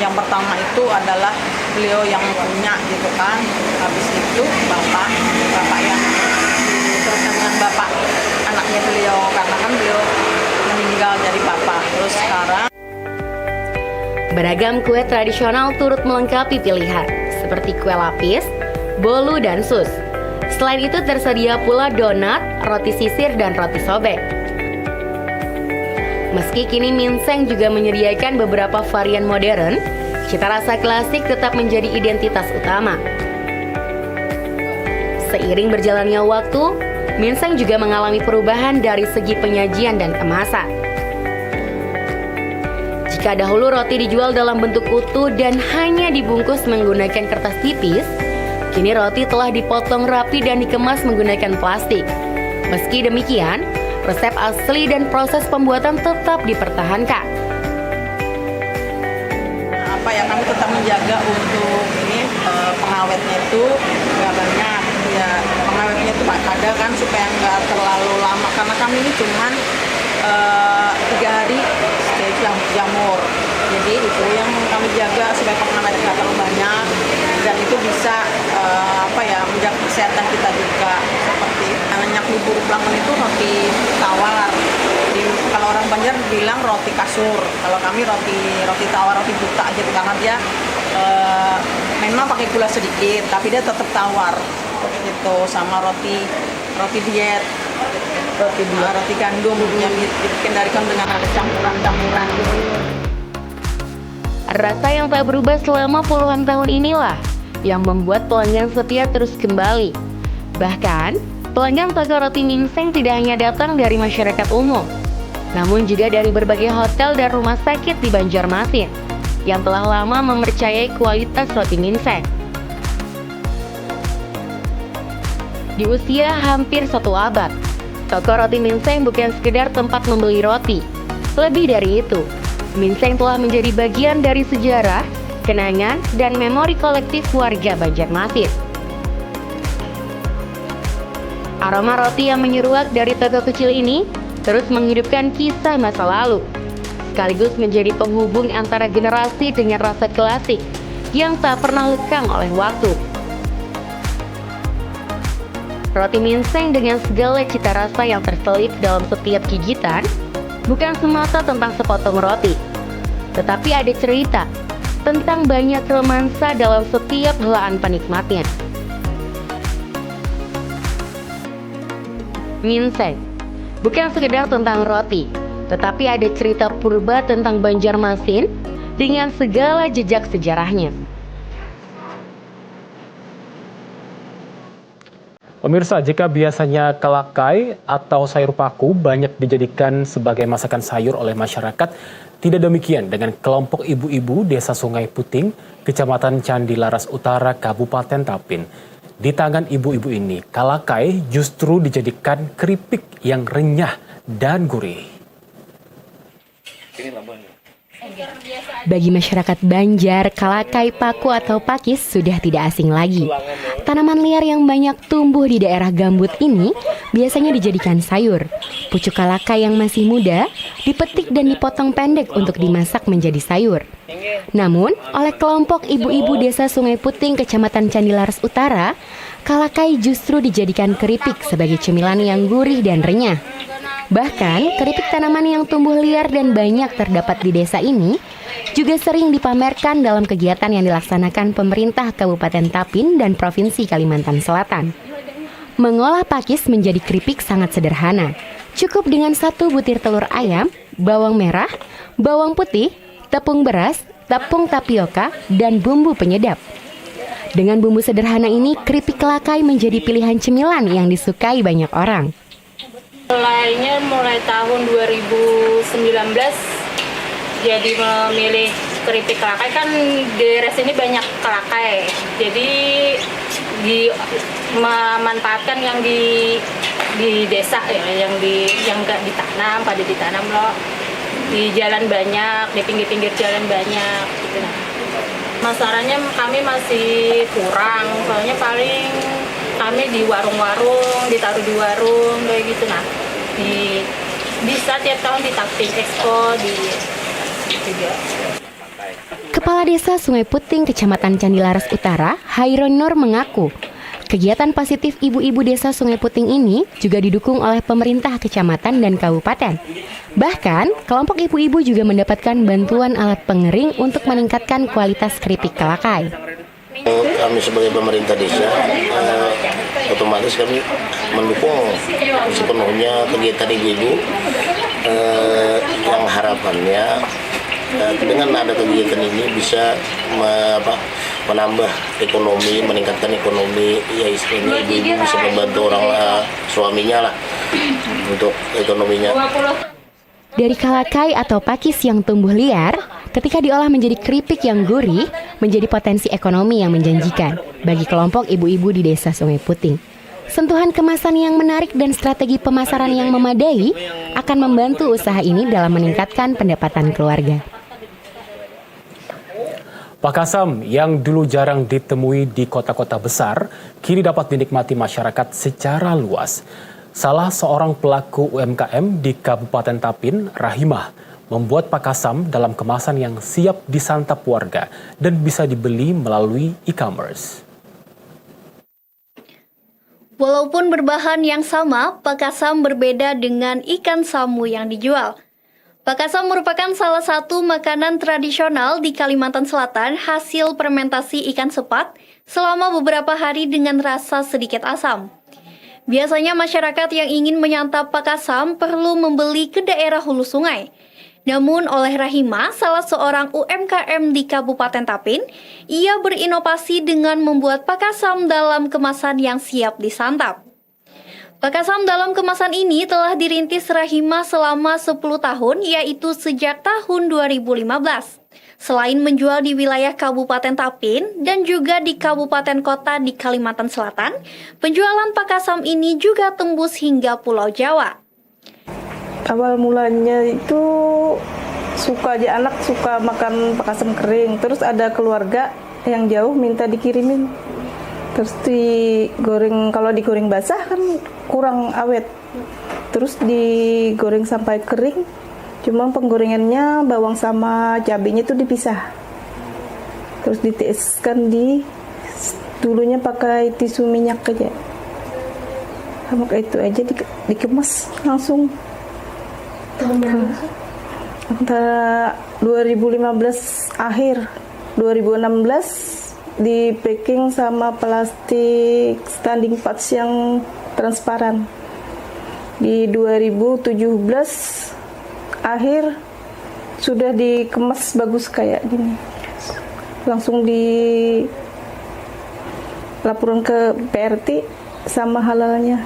S9: yang pertama itu adalah beliau yang punya gitu kan, habis itu bapak yang diteruskan dengan bapak anaknya beliau, karena kan beliau meninggal dari bapak. Terus sekarang
S4: beragam kue tradisional turut melengkapi pilihan seperti kue lapis, bolu, dan sus. Selain itu tersedia pula donat, roti sisir, dan roti sobek. Meski kini Minseng juga menyediakan beberapa varian modern, cita rasa klasik tetap menjadi identitas utama. Seiring berjalannya waktu, Minseng juga mengalami perubahan dari segi penyajian dan kemasan. Jika dahulu roti dijual dalam bentuk utuh dan hanya dibungkus menggunakan kertas tipis, kini roti telah dipotong rapi dan dikemas menggunakan plastik. Meski demikian, resep asli dan proses pembuatan tetap dipertahankan.
S9: Kami tetap menjaga untuk ini pengawetnya itu nggak banyak. Ya, pengawetnya itu ada kan supaya nggak terlalu lama, karena kami ini cuman 3 hari yang jamur. Jadi itu yang kami jaga supaya pengawetnya nggak terlalu banyak dan itu bisa menjaga kesehatan kita juga. Seperti banyak libur pelanggan itu roti tawar. Jadi, kalau orang Banjar bilang roti kasur, kalau kami roti tawar, roti buta aja, karena dia memang pakai gula sedikit, tapi dia tetap tawar gitu. Sama roti diet, roti gandum yang dibikin dari gandum dengan ada campuran.
S4: Rasa yang tak berubah selama puluhan tahun inilah yang membuat pelanggan setia terus kembali. Bahkan, pelanggan toko roti Minseng tidak hanya datang dari masyarakat umum, namun juga dari berbagai hotel dan rumah sakit di Banjarmasin yang telah lama mempercayai kualitas roti Minseng. Di usia hampir 1 abad, toko roti Minseng bukan sekedar tempat membeli roti. Lebih dari itu, Minseng telah menjadi bagian dari sejarah, kenangan, dan memori kolektif warga Banjarmasin. Aroma roti yang menyeruak dari toko kecil ini terus menghidupkan kisah masa lalu, sekaligus menjadi penghubung antara generasi dengan rasa klasik yang tak pernah lekang oleh waktu. Roti Minseng dengan segala cita rasa yang terselip dalam setiap gigitan bukan semata tentang sepotong roti, tetapi ada cerita tentang banyak romansa dalam setiap helaan penikmatnya. Minseng bukan sekedar tentang roti, tetapi ada cerita purba tentang Banjarmasin dengan segala jejak sejarahnya.
S1: Pemirsa, jika biasanya kalakai atau sayur paku banyak dijadikan sebagai masakan sayur oleh masyarakat, tidak demikian dengan kelompok ibu-ibu Desa Sungai Puting, Kecamatan Candi Laras Utara, Kabupaten Tapin. Di tangan ibu-ibu ini, kalakai justru dijadikan keripik yang renyah dan gurih.
S4: Bagi masyarakat Banjar, kalakai, paku atau pakis sudah tidak asing lagi. Tanaman liar yang banyak tumbuh di daerah gambut ini biasanya dijadikan sayur. Pucuk kalakai yang masih muda dipetik dan dipotong pendek untuk dimasak menjadi sayur. Namun, oleh kelompok ibu-ibu Desa Sungai Puting, Kecamatan Candi Laras Utara, kalakai justru dijadikan keripik sebagai cemilan yang gurih dan renyah. Bahkan, keripik tanaman yang tumbuh liar dan banyak terdapat di desa ini juga sering dipamerkan dalam kegiatan yang dilaksanakan pemerintah Kabupaten Tapin dan Provinsi Kalimantan Selatan. Mengolah pakis menjadi keripik sangat sederhana. Cukup dengan 1 butir telur ayam, bawang merah, bawang putih, tepung beras, tepung tapioka, dan bumbu penyedap. Dengan bumbu sederhana ini, keripik kelakai menjadi pilihan cemilan yang disukai banyak orang.
S10: Mulai tahun 2019 jadi memilih keripik kelakai, kan di daerah sini banyak kelakai. Jadi memanfaatkan yang di desa ya, yang nggak ditanam, pada ditanam loh. Di jalan banyak, di pinggir-pinggir jalan banyak gitu. Nah, masalahnya kami masih kurang, soalnya paling kami di warung-warung, ditaruh di warung kayak gitu. Nah, bisa tiap tahun di Tapin Expo juga.
S4: Kepala Desa Sungai Puting, Kecamatan Candilaras Utara, Hairon Nur mengaku, kegiatan positif ibu-ibu Desa Sungai Puting ini juga didukung oleh pemerintah kecamatan dan kabupaten. Bahkan, kelompok ibu-ibu juga mendapatkan bantuan alat pengering untuk meningkatkan kualitas keripik kelakai.
S11: Kami sebagai pemerintah desa, otomatis kami mendukung sepenuhnya kegiatan ibu-ibu yang harapannya dengan ada kegiatan ini bisa menambah ekonomi, meningkatkan ekonomi, ya istilahnya ibu-ibu bisa membantu orang suaminya lah untuk ekonominya.
S4: Dari kalakai atau pakis yang tumbuh liar, ketika diolah menjadi keripik yang gurih, menjadi potensi ekonomi yang menjanjikan bagi kelompok ibu-ibu di Desa Sungai Puting. Sentuhan kemasan yang menarik dan strategi pemasaran yang memadai akan membantu usaha ini dalam meningkatkan pendapatan keluarga.
S1: Pakasam yang dulu jarang ditemui di kota-kota besar, kini dapat dinikmati masyarakat secara luas. Salah seorang pelaku UMKM di Kabupaten Tapin, Rahimah, membuat pakasam dalam kemasan yang siap disantap warga dan bisa dibeli melalui e-commerce.
S6: Walaupun berbahan yang sama, pakasam berbeda dengan ikan samu yang dijual. Pakasam merupakan salah satu makanan tradisional di Kalimantan Selatan hasil fermentasi ikan sepat selama beberapa hari dengan rasa sedikit asam. Biasanya masyarakat yang ingin menyantap pakasam perlu membeli ke daerah hulu sungai. Namun oleh Rahimah, salah seorang UMKM di Kabupaten Tapin, ia berinovasi dengan membuat pakasam dalam kemasan yang siap disantap. Pakasam dalam kemasan ini telah dirintis Rahimah selama 10 tahun, yaitu sejak tahun 2015. Selain menjual di wilayah Kabupaten Tapin dan juga di kabupaten kota di Kalimantan Selatan, penjualan pakasam ini juga tembus hingga Pulau Jawa.
S12: Awal mulanya itu anak suka makan pakasam kering, terus ada keluarga yang jauh minta dikirimin. Terus digoreng, kalau digoreng basah kan kurang awet. Terus digoreng sampai kering, cuma penggorengannya bawang sama cabenya itu dipisah. Terus ditiriskan dulunya pakai tisu minyak aja. Sama kayak itu aja dikemas langsung. Antara 2015 akhir, 2016 di packing sama plastik standing pouch yang transparan. Di 2017 akhir sudah dikemas bagus kayak gini. Langsung dilaporan ke PRT sama halalnya.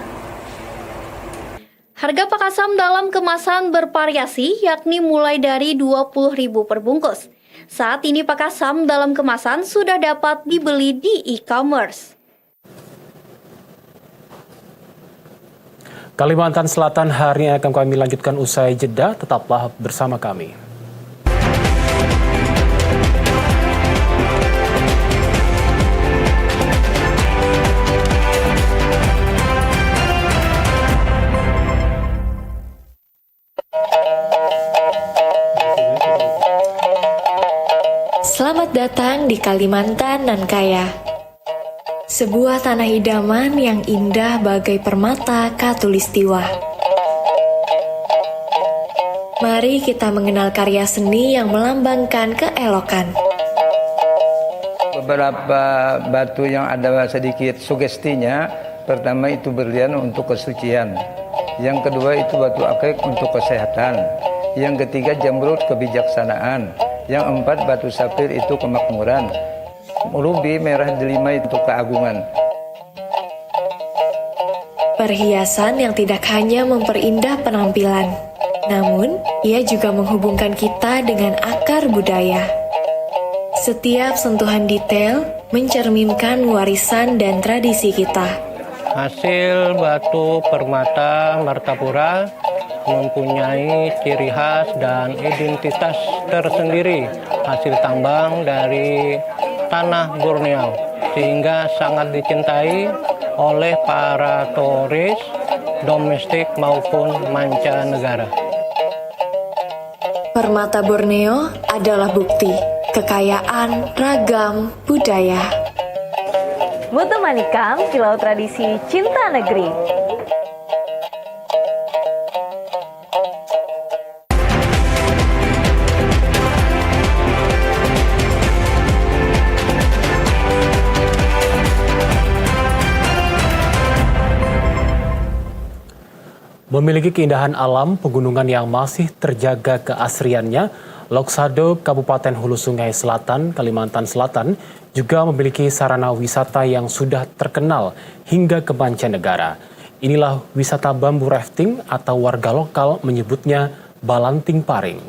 S6: Harga pakasam dalam kemasan bervariasi, yakni mulai dari 20.000 per bungkus. Saat ini pakasam dalam kemasan sudah dapat dibeli di e-commerce.
S1: Kalimantan Selatan hari ini akan kami lanjutkan usai jeda, tetaplah bersama kami.
S24: Selamat datang di Kalimantan Nan Kaya. Sebuah tanah idaman yang indah bagai permata khatulistiwa. Mari kita mengenal karya seni yang melambangkan keelokan.
S13: Beberapa batu yang ada sedikit sugestinya, pertama itu berlian untuk kesucian, yang kedua itu batu akik untuk kesehatan, yang ketiga jamrud kebijaksanaan, yang empat batu safir itu kemakmuran, rubi merah delima itu keagungan.
S24: Perhiasan yang tidak hanya memperindah penampilan, namun ia juga menghubungkan kita dengan akar budaya. Setiap sentuhan detail mencerminkan warisan dan tradisi kita.
S14: Hasil batu permata Martapura mempunyai ciri khas dan identitas tersendiri, hasil tambang dari tanah Borneo, sehingga sangat dicintai oleh para turis domestik maupun mancanegara.
S24: Permata Borneo adalah bukti kekayaan ragam budaya.
S22: Mutu Manikam, Kilau Tradisi Cinta Negeri.
S1: Memiliki keindahan alam pegunungan yang masih terjaga keasriannya, Loksado Kabupaten Hulu Sungai Selatan, Kalimantan Selatan juga memiliki sarana wisata yang sudah terkenal hingga ke mancanegara. Inilah wisata bambu rafting atau warga lokal menyebutnya balanting paring.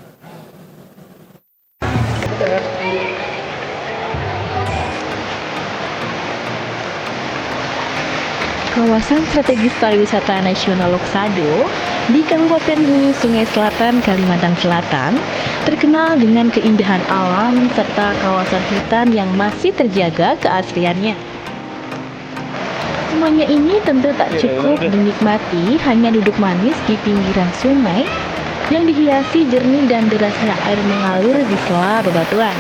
S15: Kawasan strategis pariwisata nasional Loksado di Kabupaten Hulu Sungai Selatan, Kalimantan Selatan terkenal dengan keindahan alam serta kawasan hutan yang masih terjaga keasliannya. Semuanya ini tentu tak cukup dinikmati hanya duduk manis di pinggiran sungai yang dihiasi jernih dan derasnya air mengalir di sela bebatuan.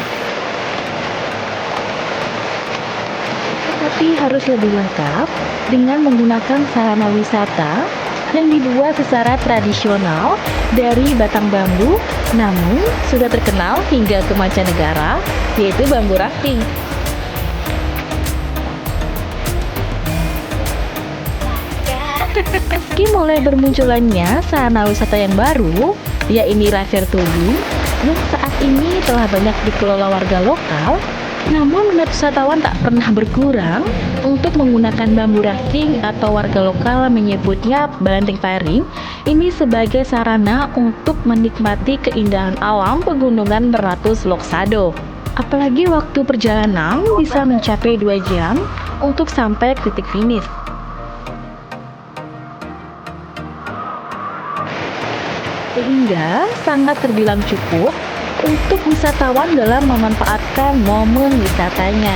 S15: Tapi harus lebih lengkap dengan menggunakan sarana wisata yang dibuat secara tradisional dari batang bambu, namun sudah terkenal hingga ke mancanegara, yaitu bambu rafting. Meski mulai bermunculannya sarana wisata yang baru, yaitu River Tubing, yang saat ini telah banyak dikelola warga lokal, namun minat wisatawan tak pernah berkurang untuk menggunakan bambu rafting atau warga lokal menyebutnya balanting paring ini sebagai sarana untuk menikmati keindahan alam pegunungan beratus Loksado. Apalagi waktu perjalanan bisa mencapai 2 jam untuk sampai ke titik finish. Sehingga sangat terbilang cukup untuk wisatawan dalam memanfaatkan momen wisatanya.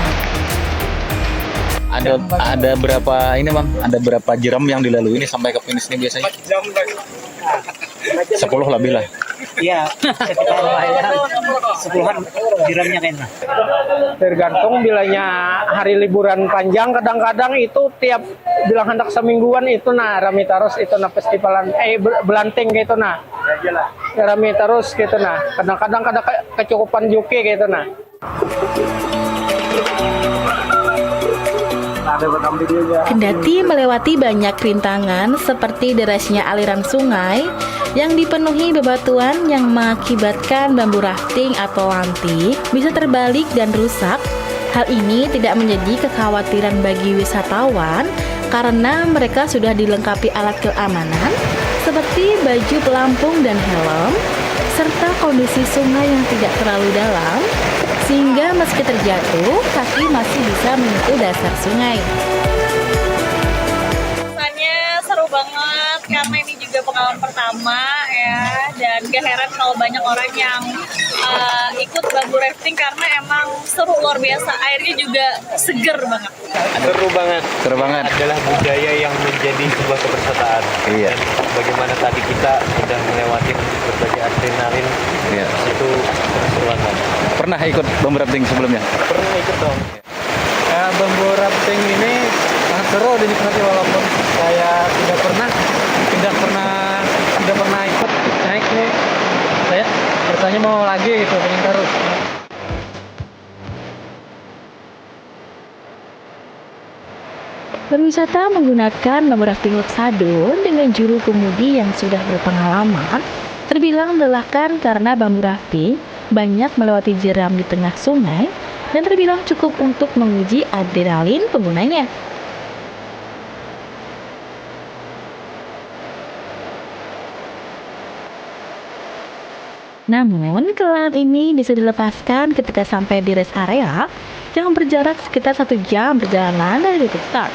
S16: Ada berapa ini bang? Ada berapa jeram yang dilalui ini sampai ke finish ini biasanya? 10 lebih lah.
S2: Iya, sekitar 10-an jeramnya kayaknya.
S25: Tergantung bilanya hari liburan panjang, kadang-kadang itu tiap bilang hendak semingguan itu rame terus itu festivalan belanting gitu rame terus gitu kadang-kadang ada kecukupan juki gitu
S15: Kendati melewati banyak rintangan seperti derasnya aliran sungai yang dipenuhi bebatuan yang mengakibatkan bambu rafting atau lantik bisa terbalik dan rusak, hal ini tidak menjadi kekhawatiran bagi wisatawan karena mereka sudah dilengkapi alat keamanan seperti baju pelampung dan helm, serta kondisi sungai yang tidak terlalu dalam, sehingga meski terjatuh, kaki masih bisa menyentuh dasar sungai.
S26: Rasanya seru banget karena ini juga pengalaman pertama ya, dan gak heran kalau banyak orang yang ikut bambu rafting karena emang seru luar biasa, airnya juga seger banget.
S20: Seru banget.
S16: Seru banget.
S20: Adalah budaya yang menjadi sebuah kebersamaan.
S16: Iya.
S20: Dan bagaimana tadi kita sudah melewati berbagai adrenalin,
S16: iya.
S20: Itu keseruan banget.
S16: Pernah ikut bambu rafting sebelumnya?
S20: Pernah ikut dong.
S25: Bambu rafting ini sangat seru dinikmati walaupun saya tidak pernah ikut naik nih.
S15: Berwisata menggunakan bambu rafting Loksado dengan juru kemudi yang sudah berpengalaman terbilang melelahkan karena bambu rafting banyak melewati jeram di tengah sungai dan terbilang cukup untuk menguji adrenalin penggunanya. Namun, kelelahan ini bisa dilepaskan ketika sampai di rest area yang berjarak sekitar 1 jam perjalanan dari titik start.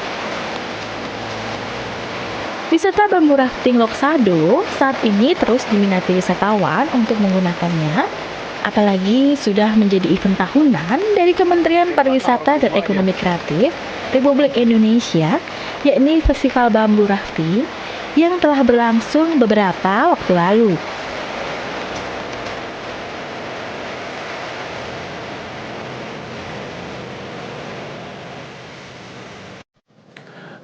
S15: Wisata bambu rafting Loksado saat ini terus diminati wisatawan untuk menggunakannya, apalagi sudah menjadi event tahunan dari Kementerian Pariwisata dan Ekonomi Kreatif Republik Indonesia, yakni Festival Bambu Rafting yang telah berlangsung beberapa waktu lalu.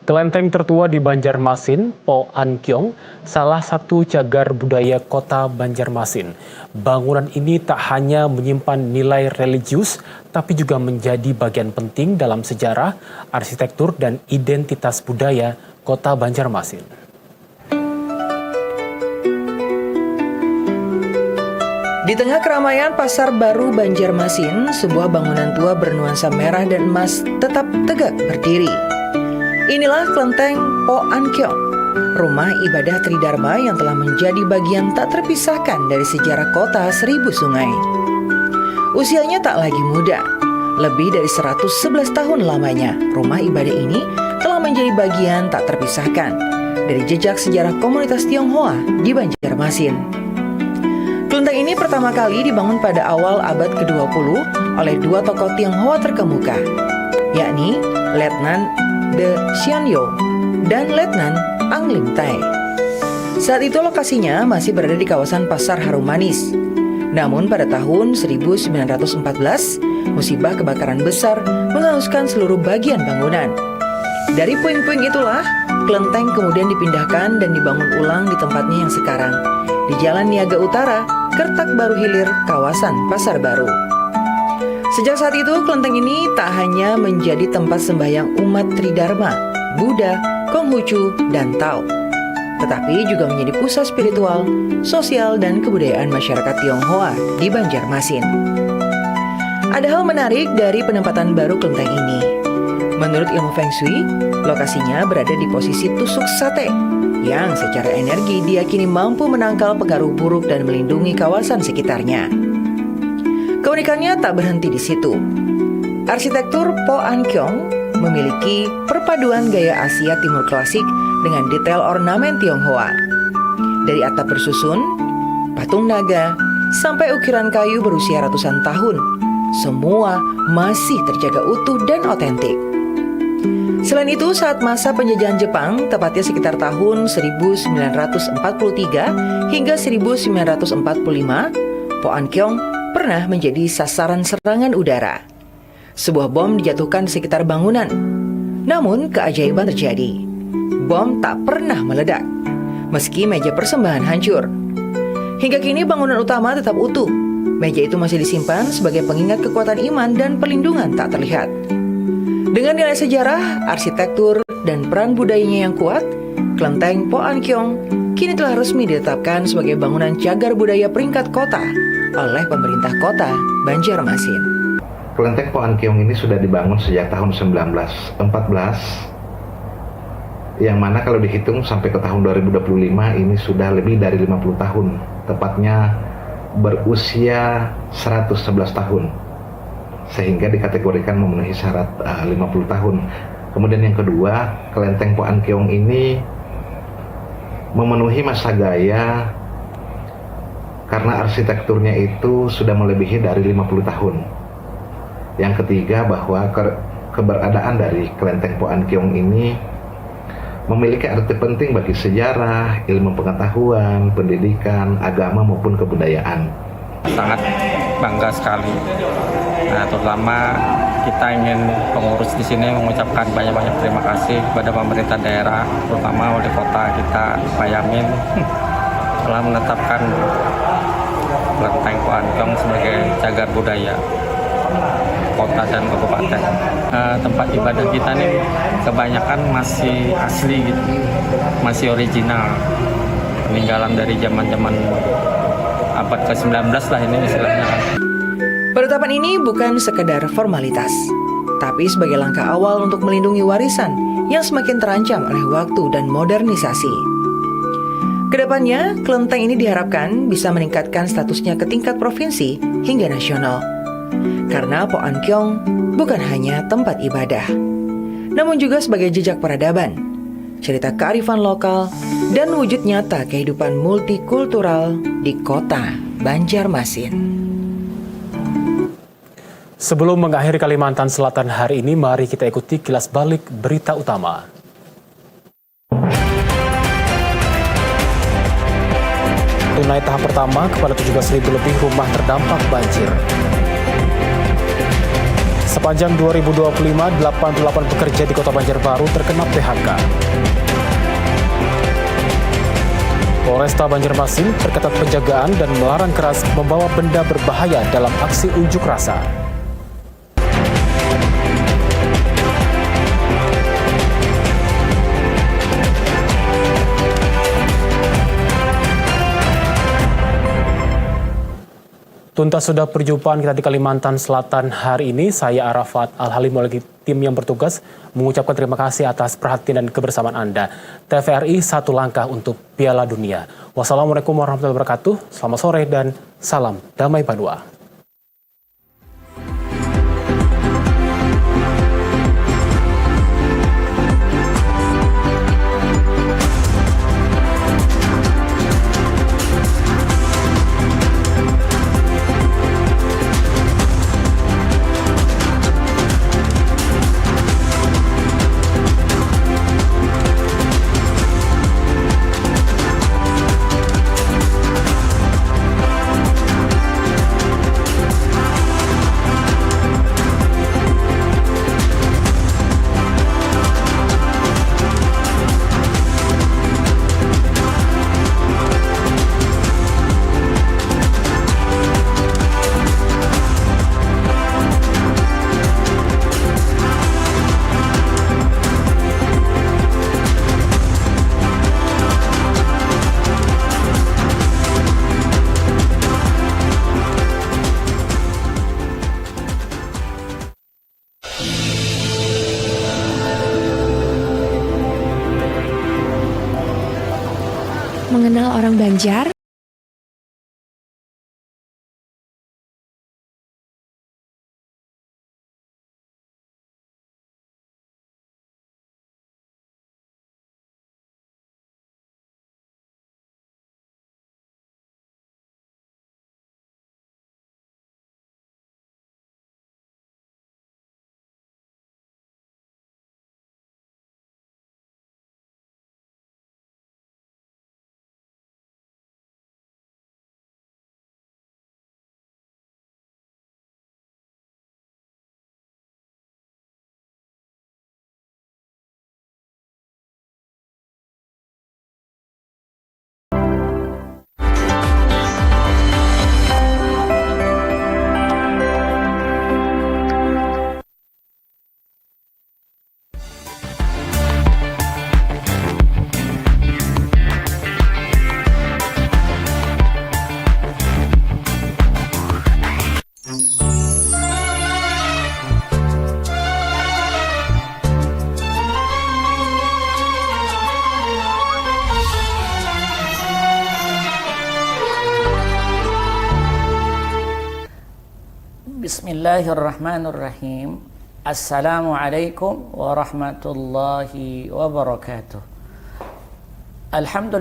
S1: Kelenteng tertua di Banjarmasin, Po An Kiong, salah satu cagar budaya kota Banjarmasin. Bangunan ini tak hanya menyimpan nilai religius, tapi juga menjadi bagian penting dalam sejarah, arsitektur, dan identitas budaya kota Banjarmasin.
S7: Di tengah keramaian Pasar Baru Banjarmasin, sebuah bangunan tua bernuansa merah dan emas tetap tegak berdiri. Inilah kelenteng Po An Kiong, rumah ibadah Tridharma yang telah menjadi bagian tak terpisahkan dari sejarah kota 1000 sungai. Usianya tak lagi muda, lebih dari 111 tahun lamanya, rumah ibadah ini telah menjadi bagian tak terpisahkan dari jejak sejarah komunitas Tionghoa di Banjarmasin. Kelenteng ini pertama kali dibangun pada awal abad ke-20 oleh 2 tokoh Tionghoa terkemuka, yakni Letnan De Xianyo dan Letnan Ang Lim Tai. Saat itu lokasinya masih berada di kawasan Pasar Harum Manis. Namun pada tahun 1914, musibah kebakaran besar menghanguskan seluruh bagian bangunan. Dari puing-puing itulah, kelenteng kemudian dipindahkan dan dibangun ulang di tempatnya yang sekarang, di Jalan Niaga Utara, Kertak Baru Hilir, kawasan Pasar Baru. Sejak saat itu, kelenteng ini tak hanya menjadi tempat sembahyang umat Tridharma, Buddha, Konghucu, dan Tao, tetapi juga menjadi pusat spiritual, sosial, dan kebudayaan masyarakat Tionghoa di Banjarmasin. Ada hal menarik dari penempatan baru kelenteng ini. Menurut ilmu Feng Shui, lokasinya berada di posisi tusuk sate, yang secara energi diyakini mampu menangkal pengaruh buruk dan melindungi kawasan sekitarnya. Keunikannya tak berhenti di situ. Arsitektur Po An Kiong memiliki perpaduan gaya Asia Timur klasik dengan detail ornamen Tionghoa. Dari atap bersusun, patung naga, sampai ukiran kayu berusia ratusan tahun, semua masih terjaga utuh dan otentik. Selain itu, saat masa penjajahan Jepang, tepatnya sekitar tahun 1943 hingga 1945, Po An Kiong pernah menjadi sasaran serangan udara. Sebuah bom dijatuhkan di sekitar bangunan. Namun keajaiban terjadi. Bom tak pernah meledak, meski meja persembahan hancur. Hingga kini bangunan utama tetap utuh. Meja itu masih disimpan sebagai pengingat kekuatan iman dan perlindungan tak terlihat. Dengan nilai sejarah, arsitektur, dan peran budayanya yang kuat, kelenteng Po An Kiong kini telah resmi ditetapkan sebagai bangunan cagar budaya peringkat kota oleh pemerintah kota Banjarmasin.
S3: Kelenteng Po An Kiong ini sudah dibangun sejak tahun 1914, yang mana kalau dihitung sampai ke tahun 2025 ini sudah lebih dari 50 tahun, tepatnya berusia 111 tahun, sehingga dikategorikan memenuhi syarat 50 tahun. Kemudian yang kedua, kelenteng Po An Kiong ini memenuhi masa gaya karena arsitekturnya itu sudah melebihi dari 50 tahun. Yang ketiga, bahwa keberadaan dari kelenteng Po An Kiong ini memiliki arti penting bagi sejarah, ilmu pengetahuan, pendidikan, agama maupun kebudayaan.
S8: Sangat bangga sekali. Nah, terutama kita ingin pengurus di sini mengucapkan banyak-banyak terima kasih kepada pemerintah daerah, terutama wali kota kita Pak Yamin, telah menetapkan kelenteng Po An Kiong sebagai cagar budaya. kota dan kabupaten. Tempat ibadah kita nih kebanyakan masih asli gitu, masih original, peninggalan dari zaman-zaman abad ke-19 lah ini istilahnya.
S7: Penetapan ini bukan sekedar formalitas, tapi sebagai langkah awal untuk melindungi warisan yang semakin terancam oleh waktu dan modernisasi. Kedepannya, kelenteng ini diharapkan bisa meningkatkan statusnya ke tingkat provinsi hingga nasional. Karena Po An Kyong bukan hanya tempat ibadah, namun juga sebagai jejak peradaban, cerita kearifan lokal, dan wujud nyata kehidupan multikultural di kota Banjarmasin.
S1: Sebelum mengakhiri Kalimantan Selatan hari ini, mari kita ikuti kilas balik berita utama. Tunai tahap pertama kepada 17.000 lebih rumah terdampak banjir. Sepanjang 2025, 88 pekerja di Kota Banjarbaru terkena PHK. Polresta Banjarmasin perketat penjagaan dan melarang keras membawa benda berbahaya dalam aksi unjuk rasa. Tuntas sudah perjumpaan kita di Kalimantan Selatan hari ini. Saya Arafat Al-Halim lagi tim yang bertugas mengucapkan terima kasih atas perhatian dan kebersamaan Anda. TVRI satu langkah untuk Piala Dunia. Wassalamualaikum warahmatullahi wabarakatuh. Selamat sore dan salam damai Padua.
S24: Mengenal orang Banjar
S5: Bismillahirrahmanirrahim. Assalamualaikum warahmatullahi wabarakatuh. Alhamdulillah.